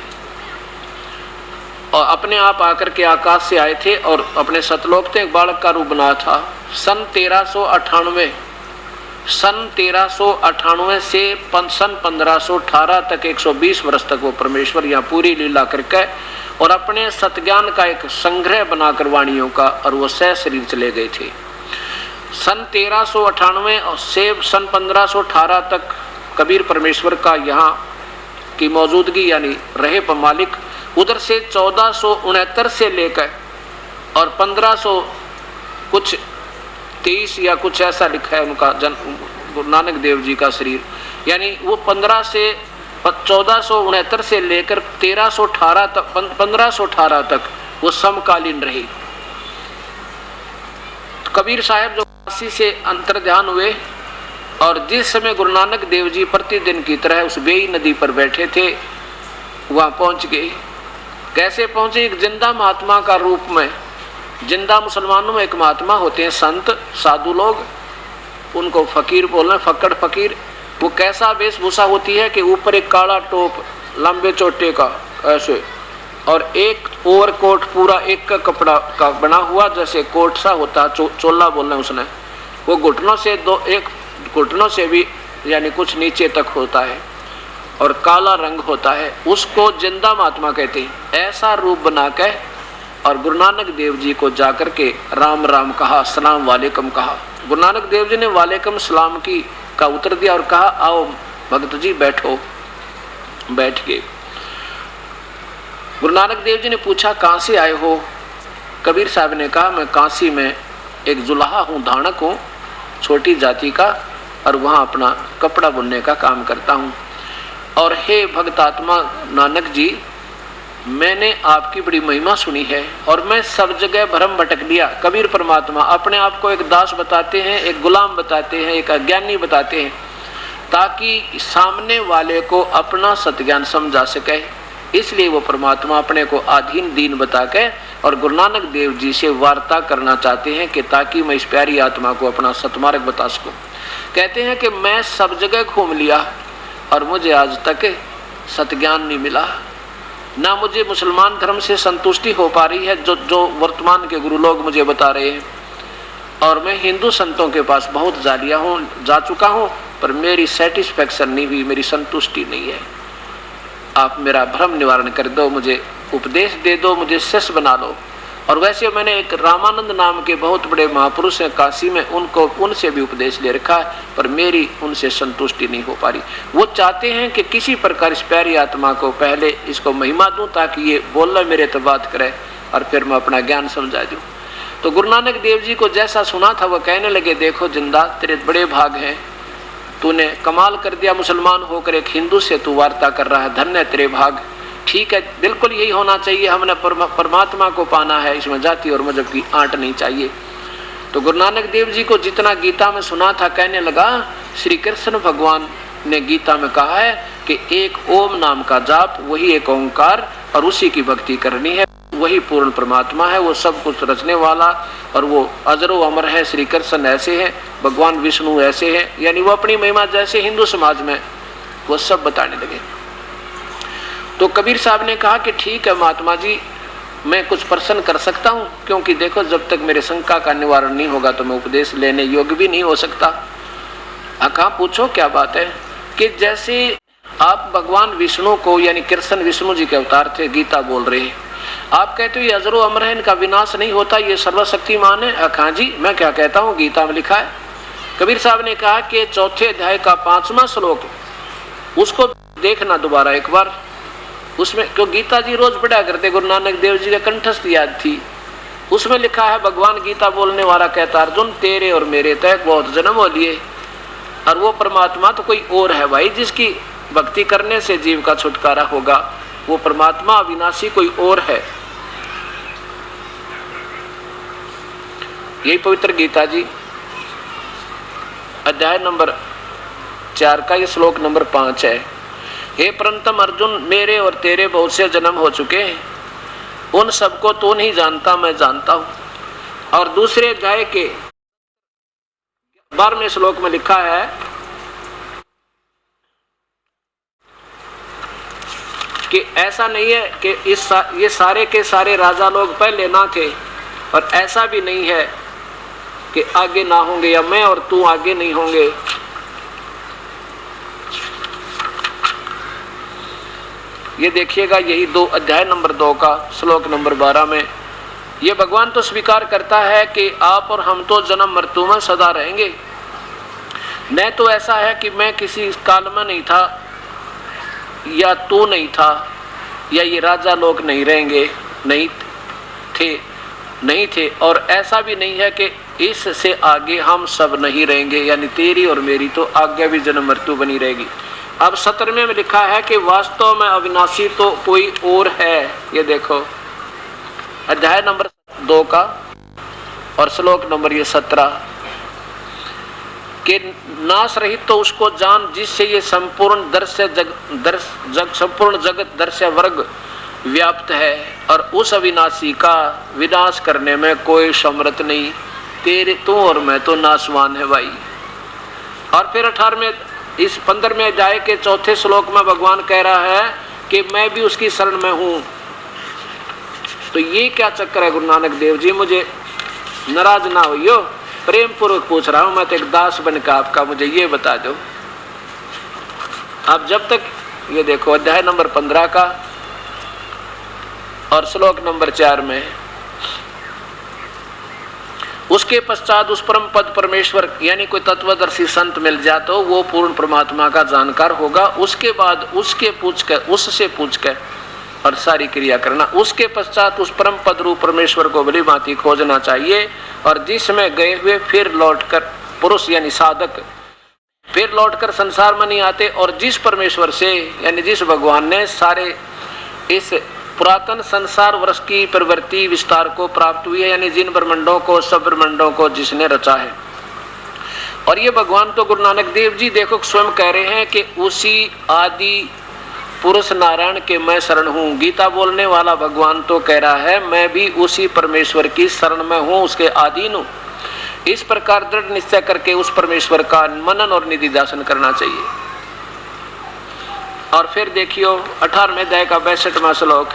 और अपने आप आकर के आकाश से आए थे और अपने सतलोक थे एक बालक का रूप बनाया था। सन 1398 से सन 1518 तक 120 वर्ष तक वो परमेश्वर यहाँ पूरी लीला करके और अपने सतज्ञान का एक संग्रह बनाकर वाणियों का, और वो सह शरीर चले गए थे। सन 1398 से सन 1518 तक कबीर परमेश्वर का यहाँ की मौजूदगी यानी रहे पर मालिक। उधर से 1469 से लेकर और 1500 कुछ 23 या कुछ ऐसा लिखा है उनका गुरु नानक देव जी का शरीर, यानी वो 1469 से लेकर 1318 तक 1518 तक वो समकालीन रही। कबीर साहब जो काशी से अंतर्ध्यान हुए और जिस समय गुरु नानक देव जी प्रतिदिन की तरह उस बेई नदी पर बैठे थे, वहाँ पहुँच गए। कैसे पहुँचे? एक जिंदा महात्मा का रूप में। जिंदा मुसलमानों में एक महात्मा होते हैं, संत साधु लोग, उनको फकीर बोलना, फक्कड़ फकीर। वो कैसा वेशभूषा होती है कि ऊपर एक काला टोप लंबे चोटे का ऐसे, और एक ओवरकोट पूरा एक का कपड़ा का बना हुआ जैसे कोट सा होता है, चोला बोलना उसने, वो घुटनों से एक घुटनों से भी यानी कुछ नीचे तक होता है और काला रंग होता है, उसको जिंदा महात्मा कहते हैं। ऐसा रूप बना के और गुरु नानक देव जी को जाकर के राम राम कहा, सलाम वालेकुम कहा। गुरु नानक देव जी ने वालेकुम सलाम की का उत्तर दिया और कहा, आओ भगत जी बैठो। बैठ गए। गुरु नानक देव जी ने पूछा, कहाँ से आए हो? कबीर साहब ने कहा, मैं काशी में एक जुलाहा हूँ, धानक हूँ, छोटी जाति का, और वहाँ अपना कपड़ा बुनने का काम करता हूँ। और हे भक्तात्मा नानक जी, मैंने आपकी बड़ी महिमा सुनी है और मैं सब जगह भ्रम भटक लिया। कबीर परमात्मा अपने आप को एक दास बताते हैं, एक गुलाम बताते हैं, एक अज्ञानी बताते हैं, ताकि सामने वाले को अपना सत्ज्ञान समझा सके। इसलिए वो परमात्मा अपने को आधीन दीन बता के और गुरु नानक देव जी से वार्ता करना चाहते हैं कि ताकि मैं इस प्यारी आत्मा को अपना सतमार्ग बता सकूं। कहते हैं कि मैं सब जगह घूम लिया और मुझे आज तक सतज्ञान नहीं मिला, ना मुझे मुसलमान धर्म से संतुष्टि हो पा रही है जो वर्तमान के गुरु लोग मुझे बता रहे हैं, और मैं हिंदू संतों के पास बहुत जा चुका हूँ, पर मेरी सेटिस्फैक्शन नहीं हुई, मेरी संतुष्टि नहीं है। आप मेरा भ्रम निवारण कर दो, मुझे उपदेश दे दो, मुझे शिष्य बना लो। और वैसे मैंने एक रामानंद नाम के बहुत बड़े महापुरुष हैं काशी में, उनसे भी उपदेश ले रखा है, पर मेरी उनसे संतुष्टि नहीं हो पा रही। वो चाहते हैं कि किसी प्रकार इस प्यारी आत्मा को पहले इसको महिमा दूं, ताकि ये बोलना मेरे तो बात करे और फिर मैं अपना ज्ञान समझा दूं। तो गुरु नानक देव जी को जैसा सुना था वो कहने लगे, देखो जिंदा, तेरे बड़े भाग हैं, तूने कमाल कर दिया, मुसलमान होकर एक हिंदू से तू वार्ता कर रहा है, धन्य तेरे भाग। ठीक है, बिल्कुल यही होना चाहिए, हमने परमात्मा को पाना है, इसमें जाति और मजहब की आंट नहीं चाहिए। तो गुरु नानक देव जी को जितना गीता में सुना था, कहने लगा श्री कृष्ण भगवान ने गीता में कहा है कि एक ओम नाम का जाप, वही एक ओंकार, और उसी की भक्ति करनी है, वही पूर्ण परमात्मा है, वो सब कुछ रचने वाला, और वो अजरो अमर है। श्री कृष्ण ऐसे हैं, भगवान विष्णु ऐसे हैं, यानी वो अपनी महिमा जैसे हिंदू समाज में वो सब बताने लगे। तो कबीर साहब ने कहा कि ठीक है महात्मा जी, मैं कुछ प्रश्न कर सकता हूँ, क्योंकि देखो जब तक मेरे शंका का निवारण नहीं होगा तो मैं उपदेश लेने योग्य भी नहीं हो सकता। कहा पूछो क्या बात है। कि जैसे आप भगवान विष्णु को, यानी कृष्ण विष्णु जी के अवतार थे, गीता बोल रहे हैं, आप कहते हो ये अजरो अमर है, इनका विनाश नहीं होता, ये सर्वशक्तिमान है। कहा जी मैं क्या कहता हूँ, गीता में लिखा है। कबीर साहब ने कहा कि 4 अध्याय का 5वां श्लोक, उसको देखना दोबारा एक बार, उसमें क्यों गीता जी रोज पढ़ा करते, गुरु नानक देव जी का कंठस्थ याद थी। उसमें लिखा है, भगवान गीता बोलने वाला कहता, अर्जुन तेरे और मेरे तक बहुत जन्म हो लिए, और वो परमात्मा तो कोई और है भाई, जिसकी भक्ति करने से जीव का छुटकारा होगा, वो परमात्मा अविनाशी कोई और है। यही पवित्र गीता जी अध्याय नंबर 4 का ये श्लोक नंबर 5 है। हे परंतम अर्जुन, मेरे और तेरे बहुत से जन्म हो चुके हैं, उन सबको तू नहीं जानता, मैं जानता हूं। और दूसरे अध्याय के 12वें श्लोक में लिखा है कि ऐसा नहीं है कि ये सारे के सारे राजा लोग पहले ना थे, और ऐसा भी नहीं है कि आगे ना होंगे, या मैं और तू आगे नहीं होंगे। ये देखिएगा, यही 2 अध्याय नंबर 2 का श्लोक नंबर 12 में ये भगवान तो स्वीकार करता है कि आप और हम तो जन्म मृत्यु में सदा रहेंगे। न तो ऐसा है कि मैं किसी काल में नहीं था, या तू नहीं था, या ये राजा लोग नहीं रहेंगे, नहीं थे, और ऐसा भी नहीं है कि इससे आगे हम सब नहीं रहेंगे, यानी तेरी और मेरी तो आगे भी जन्म मृत्यु बनी रहेगी। अब 17वें में लिखा है कि वास्तव में अविनाशी तो कोई और है। ये देखो अध्याय नंबर 2 का और श्लोक नंबर ये 17 के नाश रहित तो उसको जान, जिससे ये संपूर्ण संपूर्ण जगत दर्श्य वर्ग व्याप्त है, और उस अविनाशी का विनाश करने में कोई समर्थ नहीं। तेरे तू और मैं तो नाशवान है भाई। और फिर 18वें इस 15वें अध्याय के 4थे श्लोक में भगवान कह रहा है कि मैं भी उसकी शरण में हूं। तो ये क्या चक्कर है गुरु नानक देव जी, मुझे नाराज ना होइयो, प्रेम पूर्वक पूछ रहा हूं, मैं तो एक दास बनकर आपका, मुझे ये बता दो। अब जब तक ये देखो अध्याय नंबर 15 का और श्लोक नंबर 4 में, उसके पश्चात उस परम पद परमेश्वर यानी कोई तत्वदर्शी संत मिल जाए तो वो पूर्ण परमात्मा का जानकार होगा। उसके बाद उससे पूछ कर और सारी क्रिया करना। उसके पश्चात उस परम पद रूप परमेश्वर को भली भांति खोजना चाहिए, और जिसमें गए हुए फिर लौटकर पुरुष यानी साधक फिर लौटकर संसार में नहीं आते, और जिस परमेश्वर से यानी जिस भगवान ने सारे इस पुरातन संसार वर्ष की प्रवृत्ति विस्तार को प्राप्त हुई है, यानी जिन ब्रह्मंडों को सब ब्रह्मंडों को जिसने रचा है। और ये भगवान तो गुरु नानक देव जी देखो स्वयं कह रहे हैं कि उसी आदि पुरुष नारायण के मैं शरण हूँ। गीता बोलने वाला भगवान तो कह रहा है मैं भी उसी परमेश्वर की शरण में हूँ, उसके अधीन हूँ। इस प्रकार दृढ़ निश्चय करके उस परमेश्वर का मनन और निधिध्यासन करना चाहिए। और फिर देखियो 18वें अध्याय का 62वां श्लोक,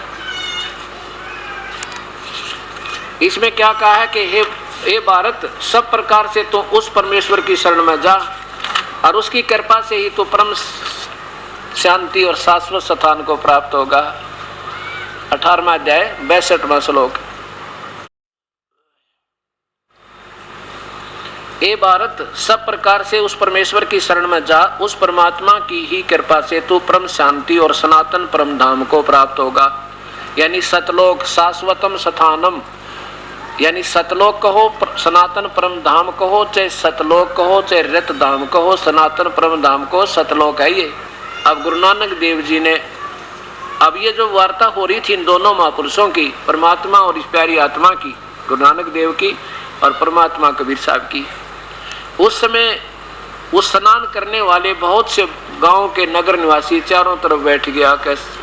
इसमें क्या कहा है कि हे भारत, सब प्रकार से तो उस परमेश्वर की शरण में जा, और उसकी कृपा से ही तो परम शांति और शाश्वत स्थान को प्राप्त होगा। 18वां अध्याय 62वां श्लोक, हे भारत, सब प्रकार से उस परमेश्वर की शरण में जा, उस परमात्मा की ही कृपा से तू परम शांति और सनातन परम धाम को प्राप्त होगा, यानी सतलोक शाश्वतम स्थानम यानी सतलोक कहो, सनातन परम धाम कहो, चाहे सतलोक कहो, चाहे रत धाम कहो, सनातन परम धाम कहो, सतलोक है ये। अब गुरु नानक देव जी ने, अब ये जो वार्ता हो रही थी इन दोनों महापुरुषों की, परमात्मा और इस प्यारी आत्मा की, गुरु नानक देव की और परमात्मा कबीर साहब की, उस समय उस स्नान करने वाले बहुत से गांव के नगर निवासी चारों तरफ बैठ गया,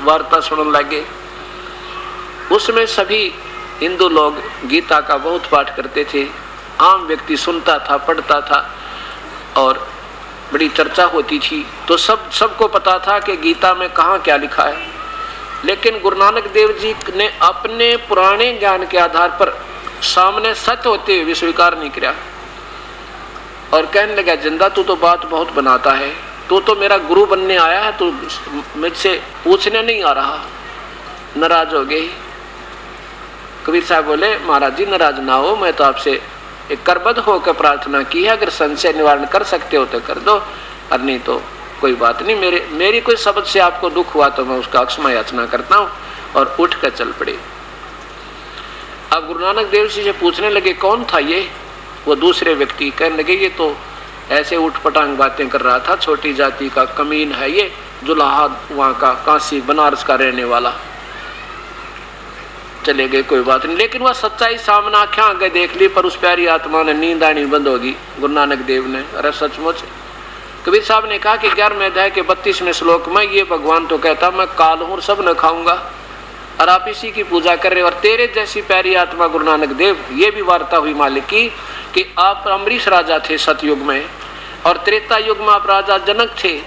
वार्ता सुनने लगे। उसमें सभी हिंदू लोग गीता का बहुत पाठ करते थे, आम व्यक्ति सुनता था, पढ़ता था और बड़ी चर्चा होती थी, तो सबको पता था कि गीता में कहाँ क्या लिखा है। लेकिन गुरु नानक देव जी ने अपने पुराने ज्ञान के आधार पर सामने सत्य होते हुए स्वीकार नहीं किया और कहने लगा, जिंदा तू तो बात बहुत बनाता है, तू तो मेरा गुरु बनने आया है, तू मुझसे पूछने नहीं आ रहा। नाराज हो गए। कबीर साहब बोले, महाराज जी नाराज ना हो, मैं तो आपसे एक करबद्ध होकर प्रार्थना की है, अगर संशय निवारण कर सकते हो तो कर दो, और नहीं तो कोई बात नहीं। मेरी कोई शब्द से आपको दुख हुआ तो मैं उसका क्षमा याचना करता हूँ, और उठ कर चल पड़े। अब गुरु नानक देव जी से पूछने लगे, कौन था ये? वो दूसरे व्यक्ति कहने लगे, ये तो ऐसे उठपटांग बातें कर रहा था, छोटी जाति का कमीन है ये, जुलाहा वहाँ का, काशी बनारस का रहने वाला। चले गए, कोई बात नहीं। लेकिन वह सच्चाई सामने आंखें आगे देख ली, पर उस प्यारी आत्मा ने नींद आनी बंद होगी। गुरु नानक देव ने, अरे सचमुच। कबीर साहब ने कहा कि 11वें अध्याय के 32वें श्लोक में ये भगवान तो कहता, मैं काल हूँ और सब न खाऊंगा, और आप इसी की पूजा कर रहे हो। और तेरे जैसी प्यारी आत्मा गुरु नानक देव, ये भी वार्ता हुई मालिक की कि आप अमरीश राजा थे सतयुग में, और त्रेता युग में आप राजा जनक थे,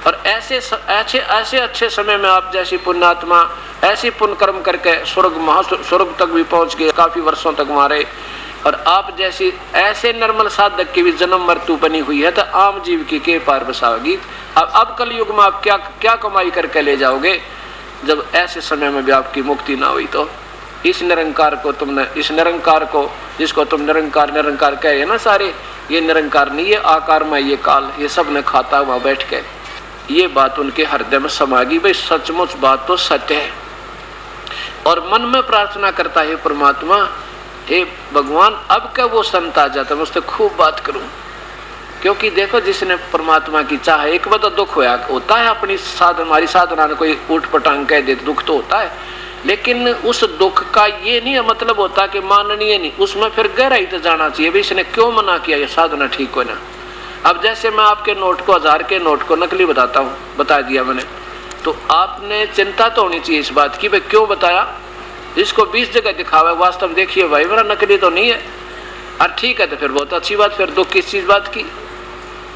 और ऐसे अच्छे समय में आप जैसी पुण्यात्मा ऐसी पुण्य कर्म करके स्वर्ग तक भी पहुंच गए, काफी वर्षों तक मारे, और आप जैसी ऐसे निर्मल साधक की भी जन्म मृत्यु बनी हुई है, तो आम जीव की पार बसाओगी। अब कलयुग में आप क्या कमाई करके ले जाओगे, जब ऐसे समय में भी आपकी मुक्ति ना हुई। तो इस निरंकार को जिसको तुम निरंकार कहे ना सारे, ये निरंकार नहीं, ये आकार में ये काल, ये सब ने खाता हुआ बैठ के। ये बात उनके हृदय में समा गई, भाई सचमुच बात तो सत्य है। और मन में प्रार्थना करता है, परमात्मा हे भगवान, अब क्या वो संत आ जाता, मैं उससे खूब बात करूं। क्योंकि देखो, जिसने परमात्मा की चाह, एक बार तो दुख होता है, अपनी हमारी साधना में कोई उठ पटांग कह दे, दुख तो होता है, लेकिन उस दुख का ये नहीं मतलब होता कि माननीय नहीं, उसमें फिर गहराई तो जाना चाहिए, भाई इसने क्यों मना किया, ये साधना ठीक हो ना। अब जैसे मैं आपके नोट को, 1000 के नोट को नकली बताता हूँ, बता दिया मैंने, तो आपने चिंता तो होनी चाहिए इस बात की, भाई क्यों बताया, इसको 20 जगह दिखावा, वास्तव देखिए भाई मेरा नकली तो नहीं है। और ठीक है, तो फिर बहुत अच्छी बात, फिर दुख किस चीज बात की,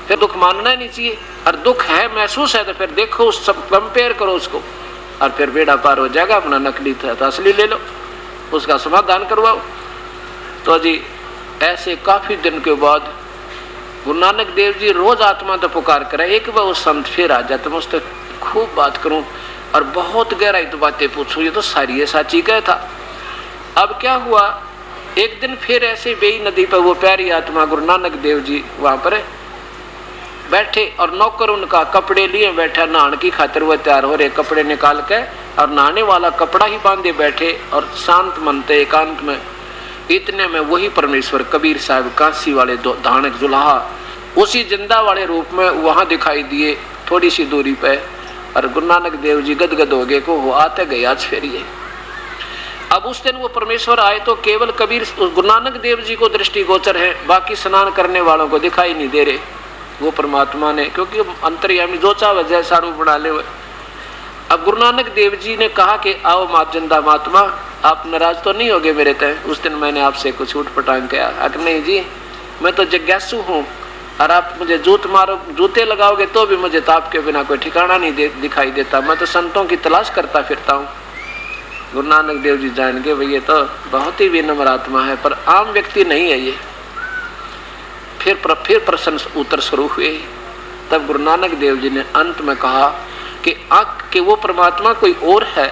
फिर दुख मानना ही नहीं चाहिए। और दुख है, महसूस है, तो फिर देखो, उस सब कंपेयर करो उसको, और फिर बेड़ा पार हो जाएगा। अपना नकली था तो असली ले लो, उसका समाधान करवाओ। तो जी ऐसे काफी दिन के बाद गुरु नानक देव जी रोज आत्मा तो पुकार करे, एक बार वो संत फिर आ जाते, मैं उससे खूब बात करूं और बहुत गहराई तो बातें पूछूं, ये तो सारी ये साची कह था। अब क्या हुआ, एक दिन फिर ऐसे बेई नदी पर वो प्यारी आत्मा गुरु नानक देव जी वहां पर बैठे, और नौकर उनका कपड़े लिए बैठा, नहाने की खातिर वो तैयार हो रहे, कपड़े निकाल के और नहाने वाला कपड़ा ही बांधे बैठे, और शांत मन थे एकांत में। इतने में वही परमेश्वर कबीर साहब काशी वाले धानक जुलाहा उसी जिंदा वाले रूप में वहां दिखाई दिए, थोड़ी सी दूरी पे। और गुरु नानक देव जी गदगद हो गए, को वो आते गए आज फिर ये। अब उस दिन वो परमेश्वर आए तो केवल कबीर गुरु नानक देव जी को दृष्टिगोचर है, बाकी स्नान करने वालों को दिखाई नहीं दे रहे। वो परमात्मा ने, क्योंकि अंतर्यामी जो चाहे जैसा रूप बना ले। अब गुरु नानक देव जी ने कहा कि आओ मात जिंदा महात्मा, आप नाराज तो नहीं होगे मेरे तय, उस दिन मैंने आपसे कुछ उठ पटांग किया। अगर नहीं जी, मैं तो जिज्ञासु हूँ, और आप मुझे जूते लगाओगे तो भी मुझे ताप के बिना कोई ठिकाना नहीं दिखाई देता, मैं तो संतों की तलाश करता फिरता हूँ। गुरु नानक देव जी जानेंगे भाई ये तो बहुत ही विनम्र आत्मा है, पर आम व्यक्ति नहीं है ये। फिर प्रश्न उत्तर शुरू हुए। तब गुरु नानक देव जी ने अंत में कहा कि कि वो परमात्मा कोई और है।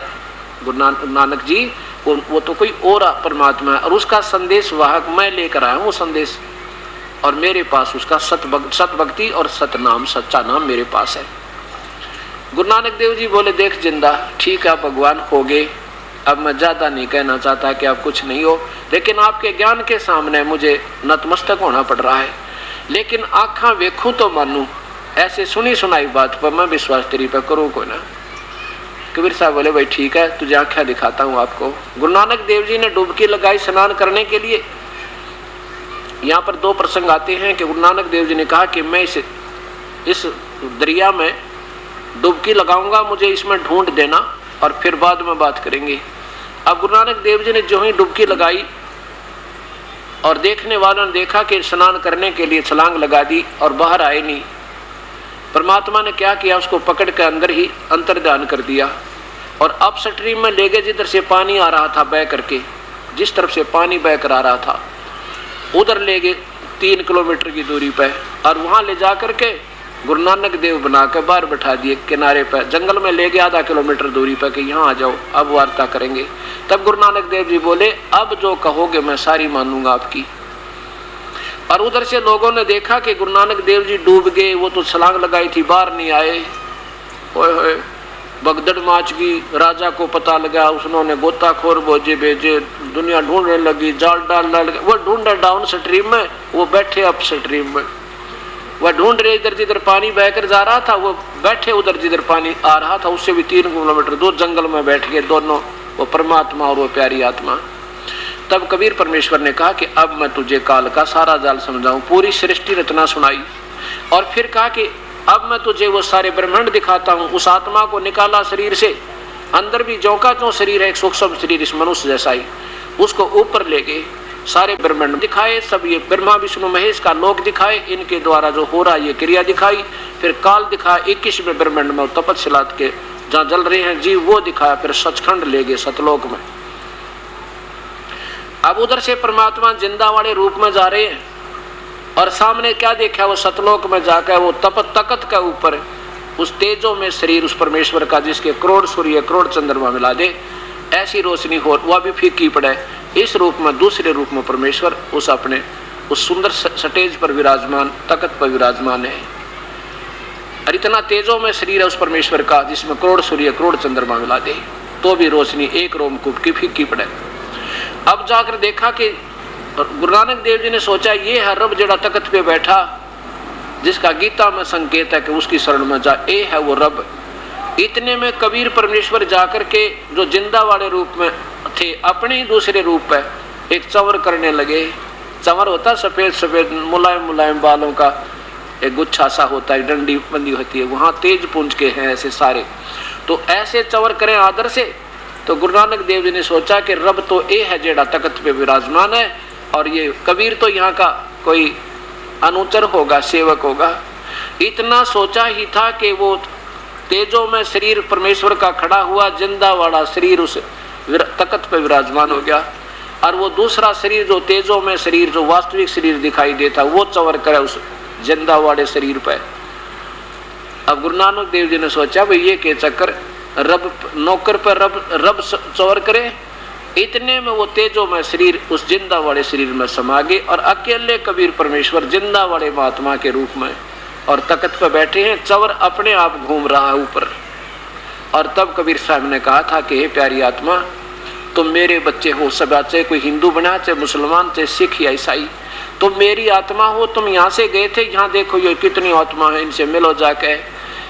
गुरु नानक जी वो तो कोई और परमात्मा है, और उसका संदेश वाहक मैं लेकर आया हूँ वो संदेश, और मेरे पास उसका सतभक्ति और सतनाम, सच्चा नाम मेरे पास है। गुरु नानक देव जी बोले, देख जिंदा, ठीक है भगवान हो गए, अब मैं ज़्यादा नहीं कहना चाहता कि आप कुछ नहीं हो, लेकिन आपके ज्ञान के सामने मुझे नतमस्तक होना पड़ रहा है। लेकिन आँखां वेखूं तो मानूं, ऐसे सुनी सुनाई बात पर मैं विश्वास तेरी पर करूँ को ना। कबीर साहब बोले भाई ठीक है, तुझे आँखें दिखाता हूँ आपको। गुरु नानक देव जी ने डुबकी लगाई स्नान करने के लिए। यहाँ पर दो प्रसंग आते हैं कि गुरु नानक देव जी ने कहा कि मैं इस दरिया में डुबकी लगाऊंगा, मुझे इसमें ढूंढ देना और फिर बाद में बात करेंगे। अब गुरु नानक देव जी ने जो ही डुबकी लगाई और देखने वालों ने देखा कि स्नान करने के लिए छलांग लगा दी और बाहर आए नहीं। परमात्मा ने क्या किया, उसको पकड़ के अंदर ही अंतर्ध्यान कर दिया और अप स्ट्रीम में ले गए, जिधर से पानी आ रहा था बह करके, जिस तरफ से पानी बह कर आ रहा था उधर ले गए 3 किलोमीटर की दूरी पे, और वहां ले जा करके गुरु नानक देव बना के बाहर बैठा दिए किनारे पर, जंगल में ले गए आधा किलोमीटर दूरी पर कि यहाँ आ जाओ, अब वार्ता करेंगे। तब गुरु नानक देव जी बोले अब जो कहोगे मैं सारी मानूंगा आपकी। और उधर से लोगों ने देखा कि गुरु नानक देव जी डूब गए, वो तो छलांग लगाई थी बाहर नहीं आए। ओए होए, भगदड़ माच गई, राजा को पता लगा, उसने गोताखोर भेजे, दुनिया ढूंढने लगी, जाल डाल लगे। वो ढूंढे डाउन स्ट्रीम में, वो बैठे अप स्ट्रीम में। वह ढूंढ रहे इधर जिधर पानी बहकर जा रहा था, वो बैठे उधर जिधर पानी आ रहा था, उससे भी 3 किलोमीटर दूर जंगल में बैठ गए दोनों, वो परमात्मा और वो प्यारी आत्मा। तब कबीर परमेश्वर ने कहा कि अब मैं तुझे काल का सारा जाल समझाऊं, पूरी सृष्टि रचना सुनाई और फिर कहा कि अब मैं तुझे वो सारे ब्रह्मांड दिखाता हूं। उस आत्मा को निकाला शरीर से, अंदर भी जो का त्यों शरीर है, एक सूक्ष्म शरीर इस मनुष्य जैसा ही, उसको ऊपर ले गए, सारे ब्रह्मांड दिखाए, सब ये ब्रह्मा विष्णु महेश का लोक दिखाए, इनके द्वारा जो हो रहा ये क्रिया दिखाई, फिर काल दिखाया 21वें ब्रह्मांड में तपस्या के जहाँ जल रहे हैं जीव वो दिखाया, फिर सचखंड ले गए सतलोक में। अब उधर से परमात्मा जिंदा वाले रूप में जा रहे हैं और सामने क्या देखा, वो सतलोक में जाकर वो तकत के ऊपर उस तेजों में शरीर उस परमेश्वर का, जिसके करोड़ सूर्य करोड़ चंद्रमा मिला दे ऐसी रोशनी हो, वह भी फीकी पड़े। इस रूप में दूसरे रूप में परमेश्वर उस अपने उस सुंदर स्टेज पर विराजमान, तकत पर विराजमान है। और इतना तेजों में शरीर है उस परमेश्वर का जिसमें करोड़ सूर्य करोड़ चंद्रमा मिला दे, तो भी रोशनी एक रोमकूप की फीकी पड़े। अब जाकर देखा कि गुरु नानक देव जी ने सोचा ये है रब जड़ा तकत पे बैठा, जिसका गीता में संकेत है कि उसकी शरण में जा, ए है वो रब। इतने में कबीर परमेश्वर जाकर के जो जिंदा वाले रूप में थे अपने ही दूसरे रूप पे एक चंवर करने लगे। चंवर होता सफेद सफेद मुलायम मुलायम बालों का एक गुच्छा सा होता है, डंडी बंदी होती है, वहां तेज पुंज के हैं ऐसे सारे, तो ऐसे चंवर करें आदर से। तो गुरु नानक देव जी ने सोचा कि रब तो ए है जेड़ा तकत पे विराजमान है और ये कबीर तो यहाँ का कोई अनुचर होगा, सेवक होगा। इतना सोचा ही था कि वो तेजों में शरीर परमेश्वर का खड़ा हुआ जिंदा वाला शरीर उस तकत पे विराजमान हो गया, और वो दूसरा शरीर जो तेजों में शरीर जो वास्तविक शरीर दिखाई देता वो चंवर करे उस जिंदा वाले शरीर पे। अब गुरु नानक देव जी ने सोचा भाई ये के चक्कर, रब नौकर पर रब चंवर करे। इतने में वो तेजों में शरीर उस जिंदा वाले शरीर में समा गए और अकेले कबीर परमेश्वर जिंदा वाले महात्मा के रूप में और तकत पर बैठे हैं, चंवर अपने आप घूम रहा है ऊपर। और तब कबीर साहब ने कहा था कि हे प्यारी आत्मा, तुम मेरे बच्चे हो, सब चाहे कोई हिंदू बना, चाहे मुसलमान, चाहे सिख या ईसाई, तुम मेरी आत्मा हो। तुम यहाँ से गए थे, यहाँ देखो ये कितनी आत्मा है, इनसे मिलो जाके।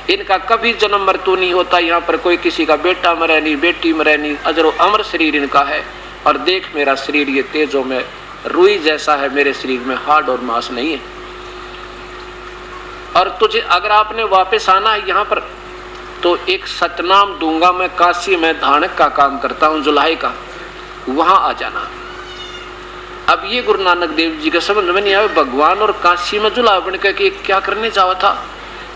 इनका कभी जन्म मृत्यु नहीं होता, यहाँ पर कोई किसी का बेटा मरे नहीं, बेटी मरे नहीं, अजरो अमर शरीर इनका है। और देख मेरा शरीर ये तेजों में रुई जैसा है, मेरे शरीर में हाड़ और मांस नहीं है। और तुझे अगर आपने वापस आना है यहाँ पर तो एक सतनाम दूंगा मैं, काशी में धानक का काम करता हूँ जुलाई का, वहां आ जाना। अब ये गुरु नानक देव जी का समझ में नहीं आया, भगवान और काशी में जुला बन के क्या करने जावा था,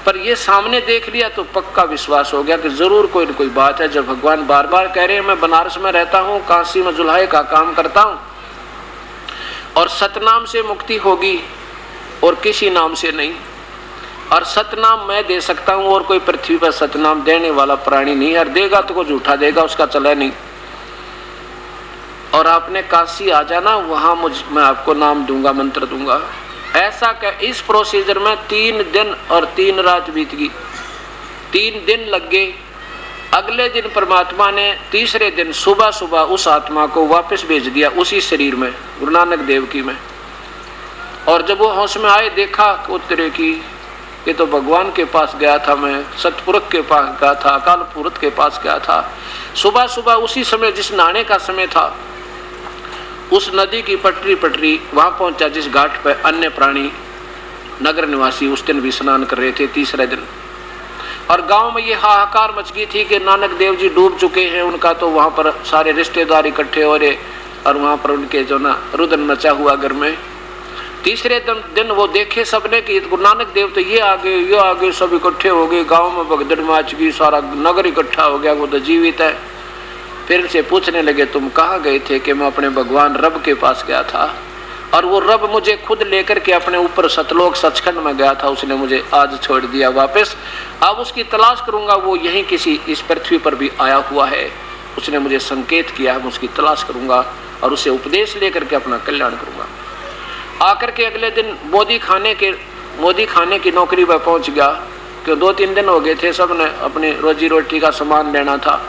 पर ये सामने देख लिया तो पक्का विश्वास हो गया कि जरूर कोई न कोई बात है। जब भगवान बार बार कह रहे हैं मैं बनारस में रहता हूँ, काशी में जुलाई का काम करता हूँ और सतनाम से मुक्ति होगी और किसी नाम से नहीं, और सतनाम मैं दे सकता हूं और कोई पृथ्वी पर सतनाम देने वाला प्राणी नहीं है, देगा तो को झूठा देगा, उसका चला नहीं। और आपने काशी आ जाना, वहां मैं आपको नाम दूंगा, मंत्र दूंगा। ऐसा कह इस प्रोसीजर में 3 दिन और 3 रात बीत गई। 3 दिन लग गए अगले दिन परमात्मा ने तीसरे दिन सुबह सुबह उस आत्मा को वापस भेज दिया उसी शरीर में, गुरु नानक देव की में। और जब वो होश में आए, देखा उत्तरे की ये तो भगवान के पास गया था, मैं सतपुरुष के पास गया था, अकाल पुरुष के पास गया था। सुबह सुबह उसी समय जिस नहाने का समय था, उस नदी की पटरी वहां पहुंचा जिस घाट पर अन्य प्राणी नगर निवासी उस दिन भी स्नान कर रहे थे तीसरे दिन। और गांव में ये हाहाकार मच गई थी कि नानक देव जी डूब चुके हैं। उनका तो वहां पर सारे रिश्तेदार इकट्ठे हो रहे और वहां पर उनके जो ना रुदन मचा हुआ घर में। तीसरे दिन वो देखे सबने कि गुरु नानक देव तो ये आगे सब इकट्ठे हो गए, गांव में भगदड़ मच गई, सारा नगर इकट्ठा हो गया, वो तो जीवित है। फिर से पूछने लगे तुम कहाँ गए थे? कि मैं अपने भगवान रब के पास गया था और वो रब मुझे खुद लेकर के अपने ऊपर सतलोक सचखंड में गया था, उसने मुझे आज छोड़ दिया वापस। अब उसकी तलाश करूंगा, वो यहीं किसी इस पृथ्वी पर भी आया हुआ है, उसने मुझे संकेत किया, मैं उसकी तलाश करूंगा और उसे उपदेश लेकर के अपना कल्याण करूंगा। आकर के अगले दिन मोदी खाने की नौकरी पर पहुंच गया, क्यों 2-3 दिन हो गए थे, सब ने अपनी रोजी रोटी का सामान लेना था,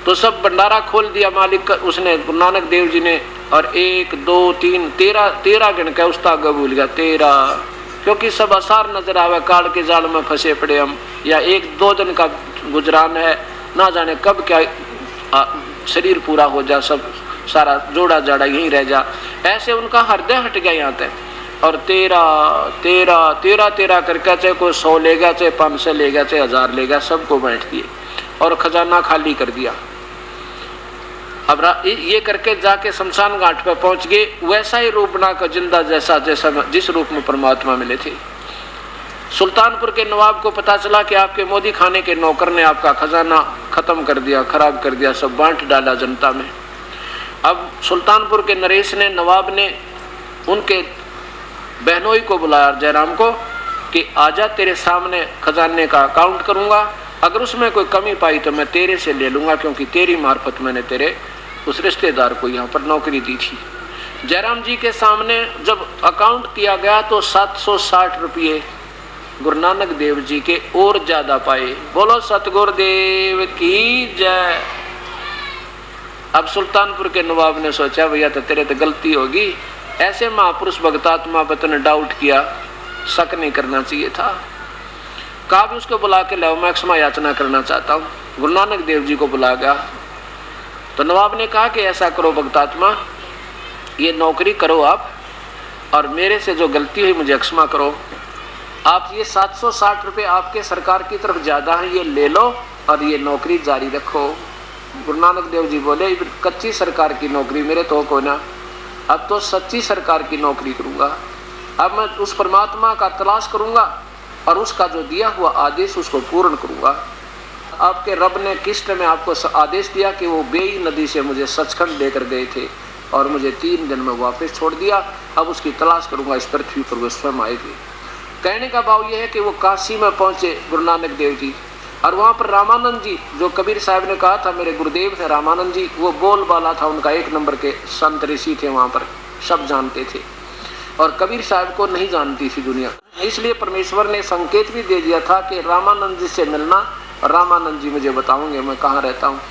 तो सब भंडारा खोल दिया मालिक उसने, गुरु नानक देव जी ने। और 1 2 3 13 गिन के उसका आगे भूल गया 13, क्योंकि सब आसार नजर आवे, काल के जाल में फंसे पड़े हम, या 1-2 दिन का गुजरान है, ना जाने कब क्या शरीर पूरा हो जा, सब सारा जोड़ा जाड़ा यहीं रह जा। ऐसे उनका हृदय हट गया यहाँ तक। और 13 करके चाहे कोई 100 ले गया, चाहे 500 ले गया, चाहे 1000 ले गया, सबको बांट दिए और खजाना खाली कर दिया। अब ये करके जाके शमशान घाट पर पहुंच गए, वैसा ही रूप बनाकर जिंदा जैसा जिस रूप में परमात्मा मिले थे। सुल्तानपुर के नवाब को पता चला कि आपके मोदी खाने के नौकर ने आपका खजाना खत्म कर दिया, खराब कर दिया, सब बांट डाला जनता में। अब सुल्तानपुर के नरेश ने, नवाब ने उनके बहनोई को बुलाया जयराम को कि आजा तेरे सामने खजाने का काउंट करूंगा, अगर उसमें कोई कमी पाई तो मैं तेरे से ले लूंगा, क्योंकि तेरी मार्फत मैंने तेरे उस रिश्तेदार को यहाँ पर नौकरी दी थी। जयराम जी के सामने जब अकाउंट किया गया तो 760 रुपये गुरु नानक देव जी के और ज्यादा पाए। बोलो सतगुरुदेव की जय। अब सुल्तानपुर के नवाब ने सोचा भैया तो तेरे तो गलती होगी, ऐसे महापुरुष भक्तात्मा पर तूने डाउट किया, शक नहीं करना चाहिए था। कहा भी उसको बुला के लाओ, मैं क्षमा याचना करना चाहता हूँ। गुरु नानक देव जी को बुला गया तो नवाब ने कहा कि ऐसा करो भक्तात्मा, ये नौकरी करो आप और मेरे से जो गलती हुई मुझे क्षमा करो। आप ये 760 रुपये आपके सरकार की तरफ ज़्यादा है, ये ले लो और ये नौकरी जारी रखो। गुरु नानक देव जी बोले कच्ची सरकार की नौकरी मेरे तो को ना, अब तो सच्ची सरकार की नौकरी करूँगा। अब मैं उस परमात्मा का तलाश करूँगा और उसका जो दिया हुआ आदेश उसको पूर्ण करूँगा। आपके रब ने किस्त में आपको आदेश दिया कि वो बेई नदी से मुझे सचखंड लेकर गए थे और मुझे 3 दिन में वापस छोड़ दिया, अब उसकी तलाश करूँगा इस पृथ्वी पर वो स्वयं आएगी। कहने का भाव ये है कि वो काशी में पहुँचे गुरु नानक देव जी, और वहाँ पर रामानंद जी, जो कबीर साहब ने कहा था मेरे गुरुदेव थे रामानंद जी, वो बोल बाला था उनका, 1 नंबर के संत ऋषि थे, वहाँ पर सब जानते थे और कबीर साहब को नहीं जानती थी दुनिया। इसलिए परमेश्वर ने संकेत भी दे दिया था कि रामानंद जी से मिलना, और रामानंद जी मुझे बताओगे मैं कहाँ रहता हूँ।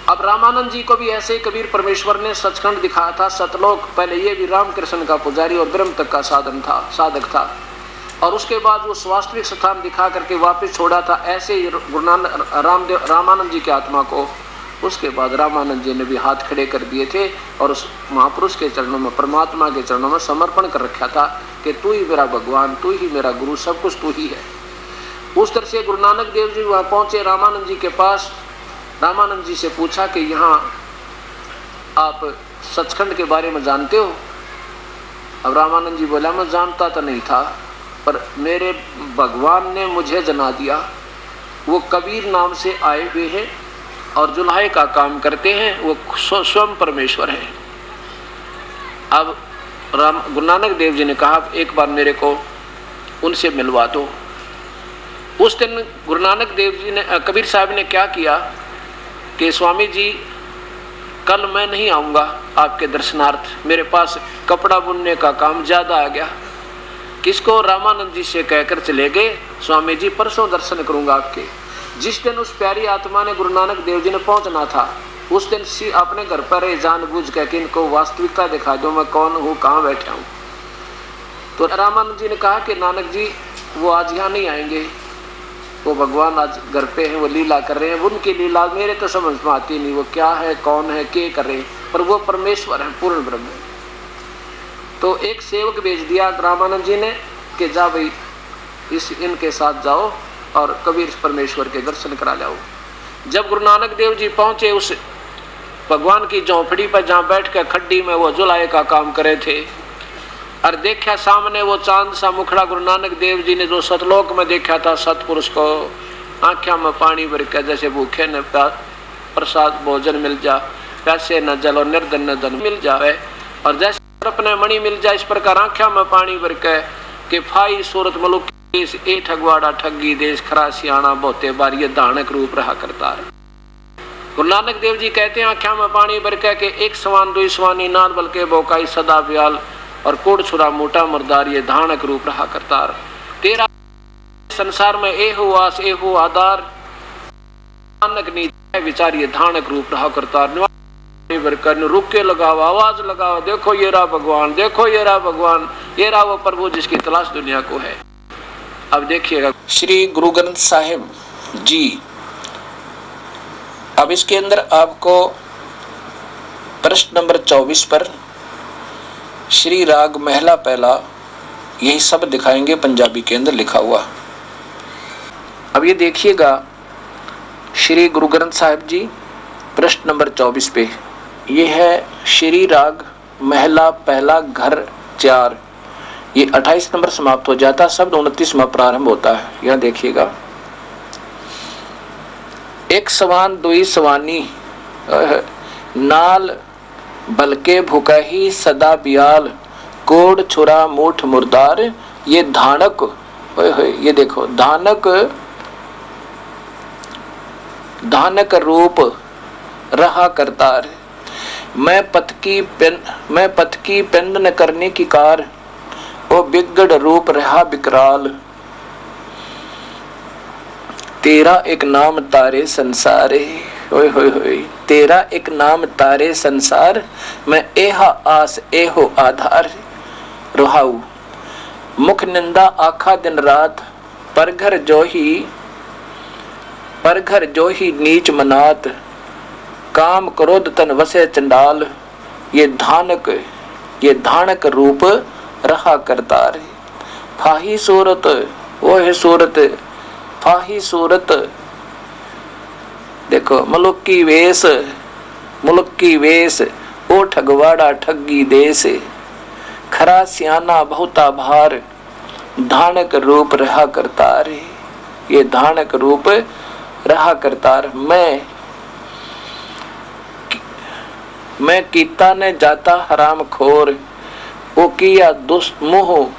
अब रामानंद जी को भी ऐसे ही कबीर परमेश्वर ने सचखंड दिखाया था, सतलोक। पहले ये भी रामकृष्ण का पुजारी और ब्रह्म तक का साधक था, और उसके बाद वो स्वास्थ्यिक स्थान दिखा करके वापस छोड़ा था। ऐसे ही रामानंद जी की आत्मा को उसके बाद रामानंद जी ने भी हाथ खड़े कर दिए थे और उस महापुरुष के चरणों में, परमात्मा के चरणों में समर्पण कर रखा था कि तू ही मेरा भगवान, तू ही मेरा गुरु, सब कुछ तू ही है। उस तरह से गुरु नानक देव जी वहाँ पहुँचे रामानंद जी के पास। रामानंद जी से पूछा कि यहाँ आप सचखंड के बारे में जानते हो? अब रामानंद जी बोला मैं जानता तो नहीं था, पर मेरे भगवान ने मुझे जना दिया। वो कबीर नाम से आए हुए हैं और जुल्हाए का काम करते हैं, वो स्वयं परमेश्वर है। अब गुरु नानक देव जी ने कहा एक बार मेरे को उनसे मिलवा दो। उस दिन गुरु नानक देव जी ने, कबीर साहब ने क्या किया कि स्वामी जी कल मैं नहीं आऊँगा आपके दर्शनार्थ, मेरे पास कपड़ा बुनने का काम ज़्यादा आ गया। किसको? रामानंद जी से कहकर चले गए, स्वामी जी परसों दर्शन करूँगा आपके। जिस दिन उस प्यारी आत्मा ने गुरु नानक देव जी ने पहुंचना था, उस दिन अपने घर पर जानबूझ के कि इनको वास्तविकता दिखा दो, मैं कौन हूँ, कहाँ बैठा हूँ। तो रामानंद जी ने कहा कि नानक जी वो आज यहाँ नहीं आएंगे, वो भगवान आज घर पे हैं, वो लीला कर रहे हैं। उनकी लीला मेरे तो समझ में आती नहीं, वो क्या है, कौन है, क्या कर रहे हैं, पर वो परमेश्वर है, पूर्ण ब्रह्म। तो एक सेवक भेज दिया रामानंद जी ने कि जा भाई इनके साथ जाओ और कबीर परमेश्वर के दर्शन करा लाओ। जब गुरु नानक देव जी पहुंचे उस भगवान की झोंपड़ी पर, जहाँ बैठ कर खड्डी में वो जुलाए का काम करे थे, और देखा सामने वो चांद सा मुखड़ा गुरु नानक देव जी ने जो सतलोक में देखा था, सतपुरुष को आंखों में पानी भर के, जैसे भूखे न प्रसाद भोजन मिल जा, पैसे न जल और निर्धन न धन मिल जाए, और जैसे अपने मणि मिल जाए, इस प्रकार आंखों में पानी भर के कि फाई सूरत मलुक ए ठगवाड़ा ठगी देश खरा सियाणा बहुते बार, ये दानक रूप रहा करता है। गुरु नानक देव जी कहते हैं आंखों में पानी भर के कि एक सवान दुई सवानी नाद बल्कि बोकाई सदा ब्याल और कोड़ छुरा मोटा मर्दार, ये धानक रूप रहा करतार। तेरा संसार में ए हो आस ए हो आधार, नानक नीचे विचार, ये धानक रूप रहा करतार। रुक के लगाओ, आवाज लगाओ, देखो ये रहा भगवान, देखो ये रहा भगवान, ये रहा वो प्रभु जिसकी तलाश दुनिया को है। अब देखिएगा श्री गुरु ग्रंथ साहिब जी। अब इसके अंदर आपको प्रश्न नंबर 24 पर श्री राग महला पहला, यही सब दिखाएंगे पंजाबी के अंदर लिखा हुआ। अब ये देखिएगा श्री गुरु ग्रंथ साहिब जी प्रश्न नंबर 24 पे, ये है श्री राग महला पहला घर 4, ये 28 नंबर समाप्त हो जाता, शब्द 29 में प्रारंभ होता है। यहाँ देखिएगा, एक सवान दुई सवानी नाल बल्कि भुकही सदा बियाल, कोड छुरा मूठ मुर्दार, ये धानक, ये देखो धानक रूप रहा करतार। मैं पथ की पेंद न करने की कार, ओ बिगड़ रूप रहा बिकराल। तेरा एक नाम तारे संसारे, होय होय होय, तेरा एक नाम तारे संसार, मैं एहा आस एहो आधार। रोहाऊ मुख निंदा आखा दिन रात, पर घर जो ही नीच मनात, काम क्रोध तन वसे चंडाल, ये धानक रूप रहा करतार। फाही सूरत, वो है सूरत, फाही सूरत, देखो मुल्क की वेश, ओ ठगवाड़ा ठगी देश, खरा सियाना बहुता भार, धानक रूप रहा करतार। ये धानक रूप रहा करतार। मैं कीता ने जाता हराम खोर, ओ किया दुष्ट मुँह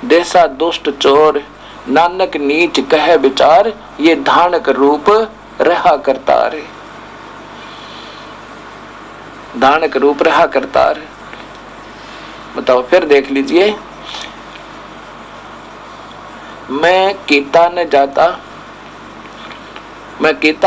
देसा दुष्ट चोर, नानक नीच कह विचार, ये धानक रूप रहा करतार। धानक रूप रहा करतार। बताओ फिर देख लीजिए, मैं कीता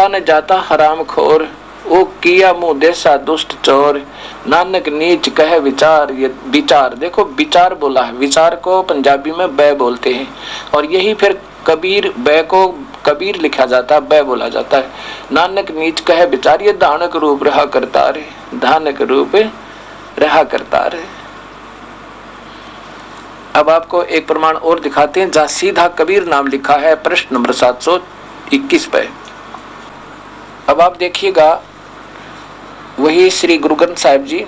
न जाता हराम खोर, ओ किया मुँह देसा दुष्ट चोर, नानक नीच कह विचार। ये विचार, देखो विचार बोला है, विचार को पंजाबी में बै बोलते हैं, और यही फिर कबीर, बै को कबीर लिखा जाता है, बै बोला जाता है। नानक नीच कह विचार, ये धानक रूप रहा करतार, धानक रूप रहा करतार। अब आपको एक प्रमाण और दिखाते हैं, जहाँ सीधा कबीर नाम लिखा है प्रश्न नंबर 721 पे। अब आप देखिएगा, वही श्री गुरु ग्रंथ साहिब जी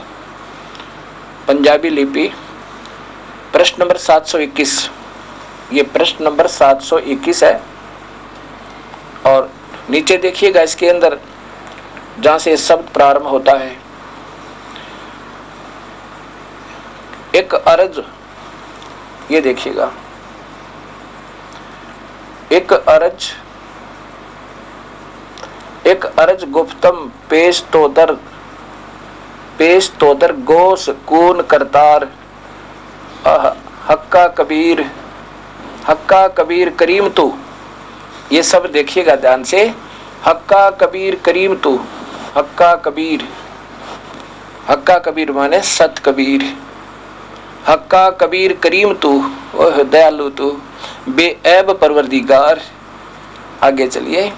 पंजाबी लिपि प्रश्न नंबर 721, ये प्रश्न नंबर 721 है। और नीचे देखिएगा इसके अंदर जहां से शब्द प्रारंभ होता है, एक अर्ज, ये देखिएगा, एक अर्ज गुप्तम पेश तोदर गोस कून करतार, हक्का कबीर करीम तू, ये सब देखिएगा ध्यान से। हक्का कबीर करीम तू, हक्का कबीर माने सत कबीर। हक्का कबीर करीम तू, ओह दयालु तू, बेऐब परवरदिगार। आगे चलिए।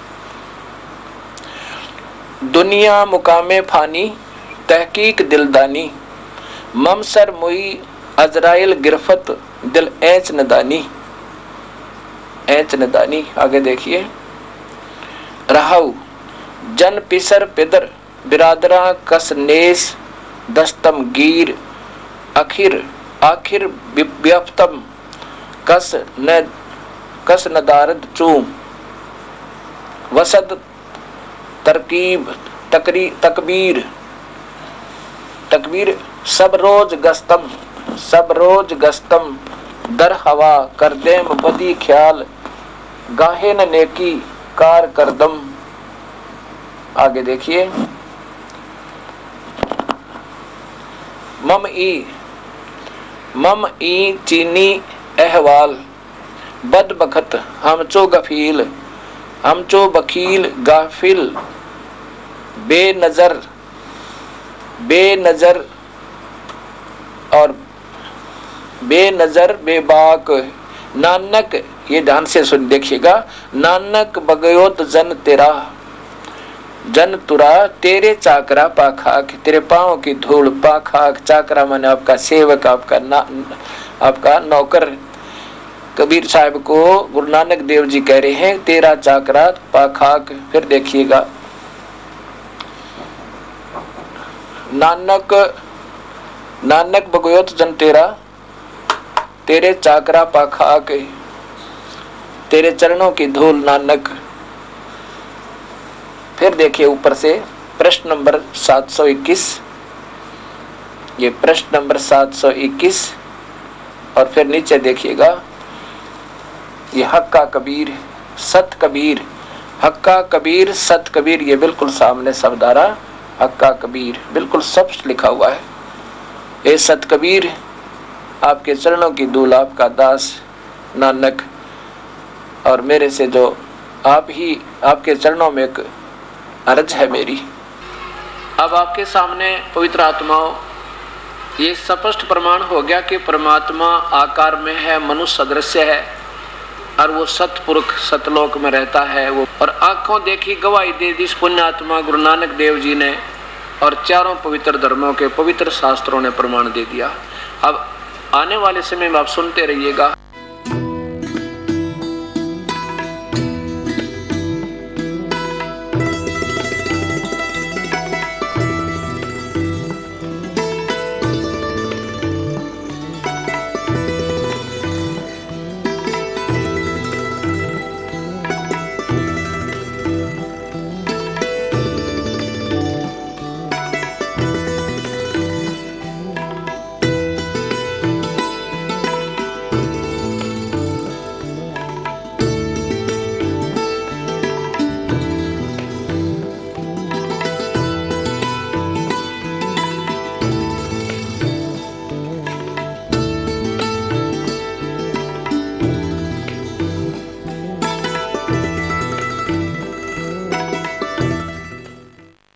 दुनिया मुकामे फानी, तहकीक दिलदानी, ममसर मुई अजराइल गिरफत, दिल ऐच नदानी, ऐच नदानी। आगे देखिए। रहाऊ जन पिसर पिदर, बिरादरा कस नेस, दस्तम गीर, आखिर व्यफ्तम, कस नदारद चूम, वसद तरकीब तकबीर सब रोज गस्तम, दर हवा कर देम बदी ख्याल, गाहे न नेकी कार करदम। आगे देखिए। मम ई चीनी अहवाल, बद बखत हमचो गफील, हमचो बकील गाफिल, बेनजर बेबाक, नानक, ये ध्यान से सुन देखिएगा। नानक बगयोत जन तेरा, जन तुरा तेरे चाकरा पाखाक, तेरे पाँव की धूल पाखाक। चाकरा माने आपका सेवक, आपका नौकर। कबीर साहब को गुरु नानक देव जी कह रहे हैं तेरा चाकरा पाखाक। फिर देखिएगा। नानक बगयोत जन तेरा, तेरे चाकरा पाखाक, तेरे चरणों की धूल नानक। फिर देखिए ऊपर से प्रश्न नंबर 721, ये प्रश्न नंबर 721। और फिर नीचे देखिएगा, ये हक्का कबीर सत कबीर, हक्का कबीर सत कबीर, ये बिल्कुल सामने शब्द आ रहा। हक्का कबीर बिल्कुल सब लिखा हुआ है। ए सत कबीर, आपके चरणों की धूल आपका दास नानक, और मेरे से जो आपके चरणों में एक अर्ज है मेरी। अब आपके सामने पवित्र आत्माओं, ये स्पष्ट प्रमाण हो गया कि परमात्मा आकार में है, मनुष्य सदृश्य है, और वो सतपुरुष सतलोक में रहता है वो। और आंखों देखी गवाही दे दी पुण्यात्मा गुरु नानक देव जी ने, और चारों पवित्र धर्मों के पवित्र शास्त्रों ने प्रमाण दे दिया। अब आने वाले समय में आप सुनते रहिएगा।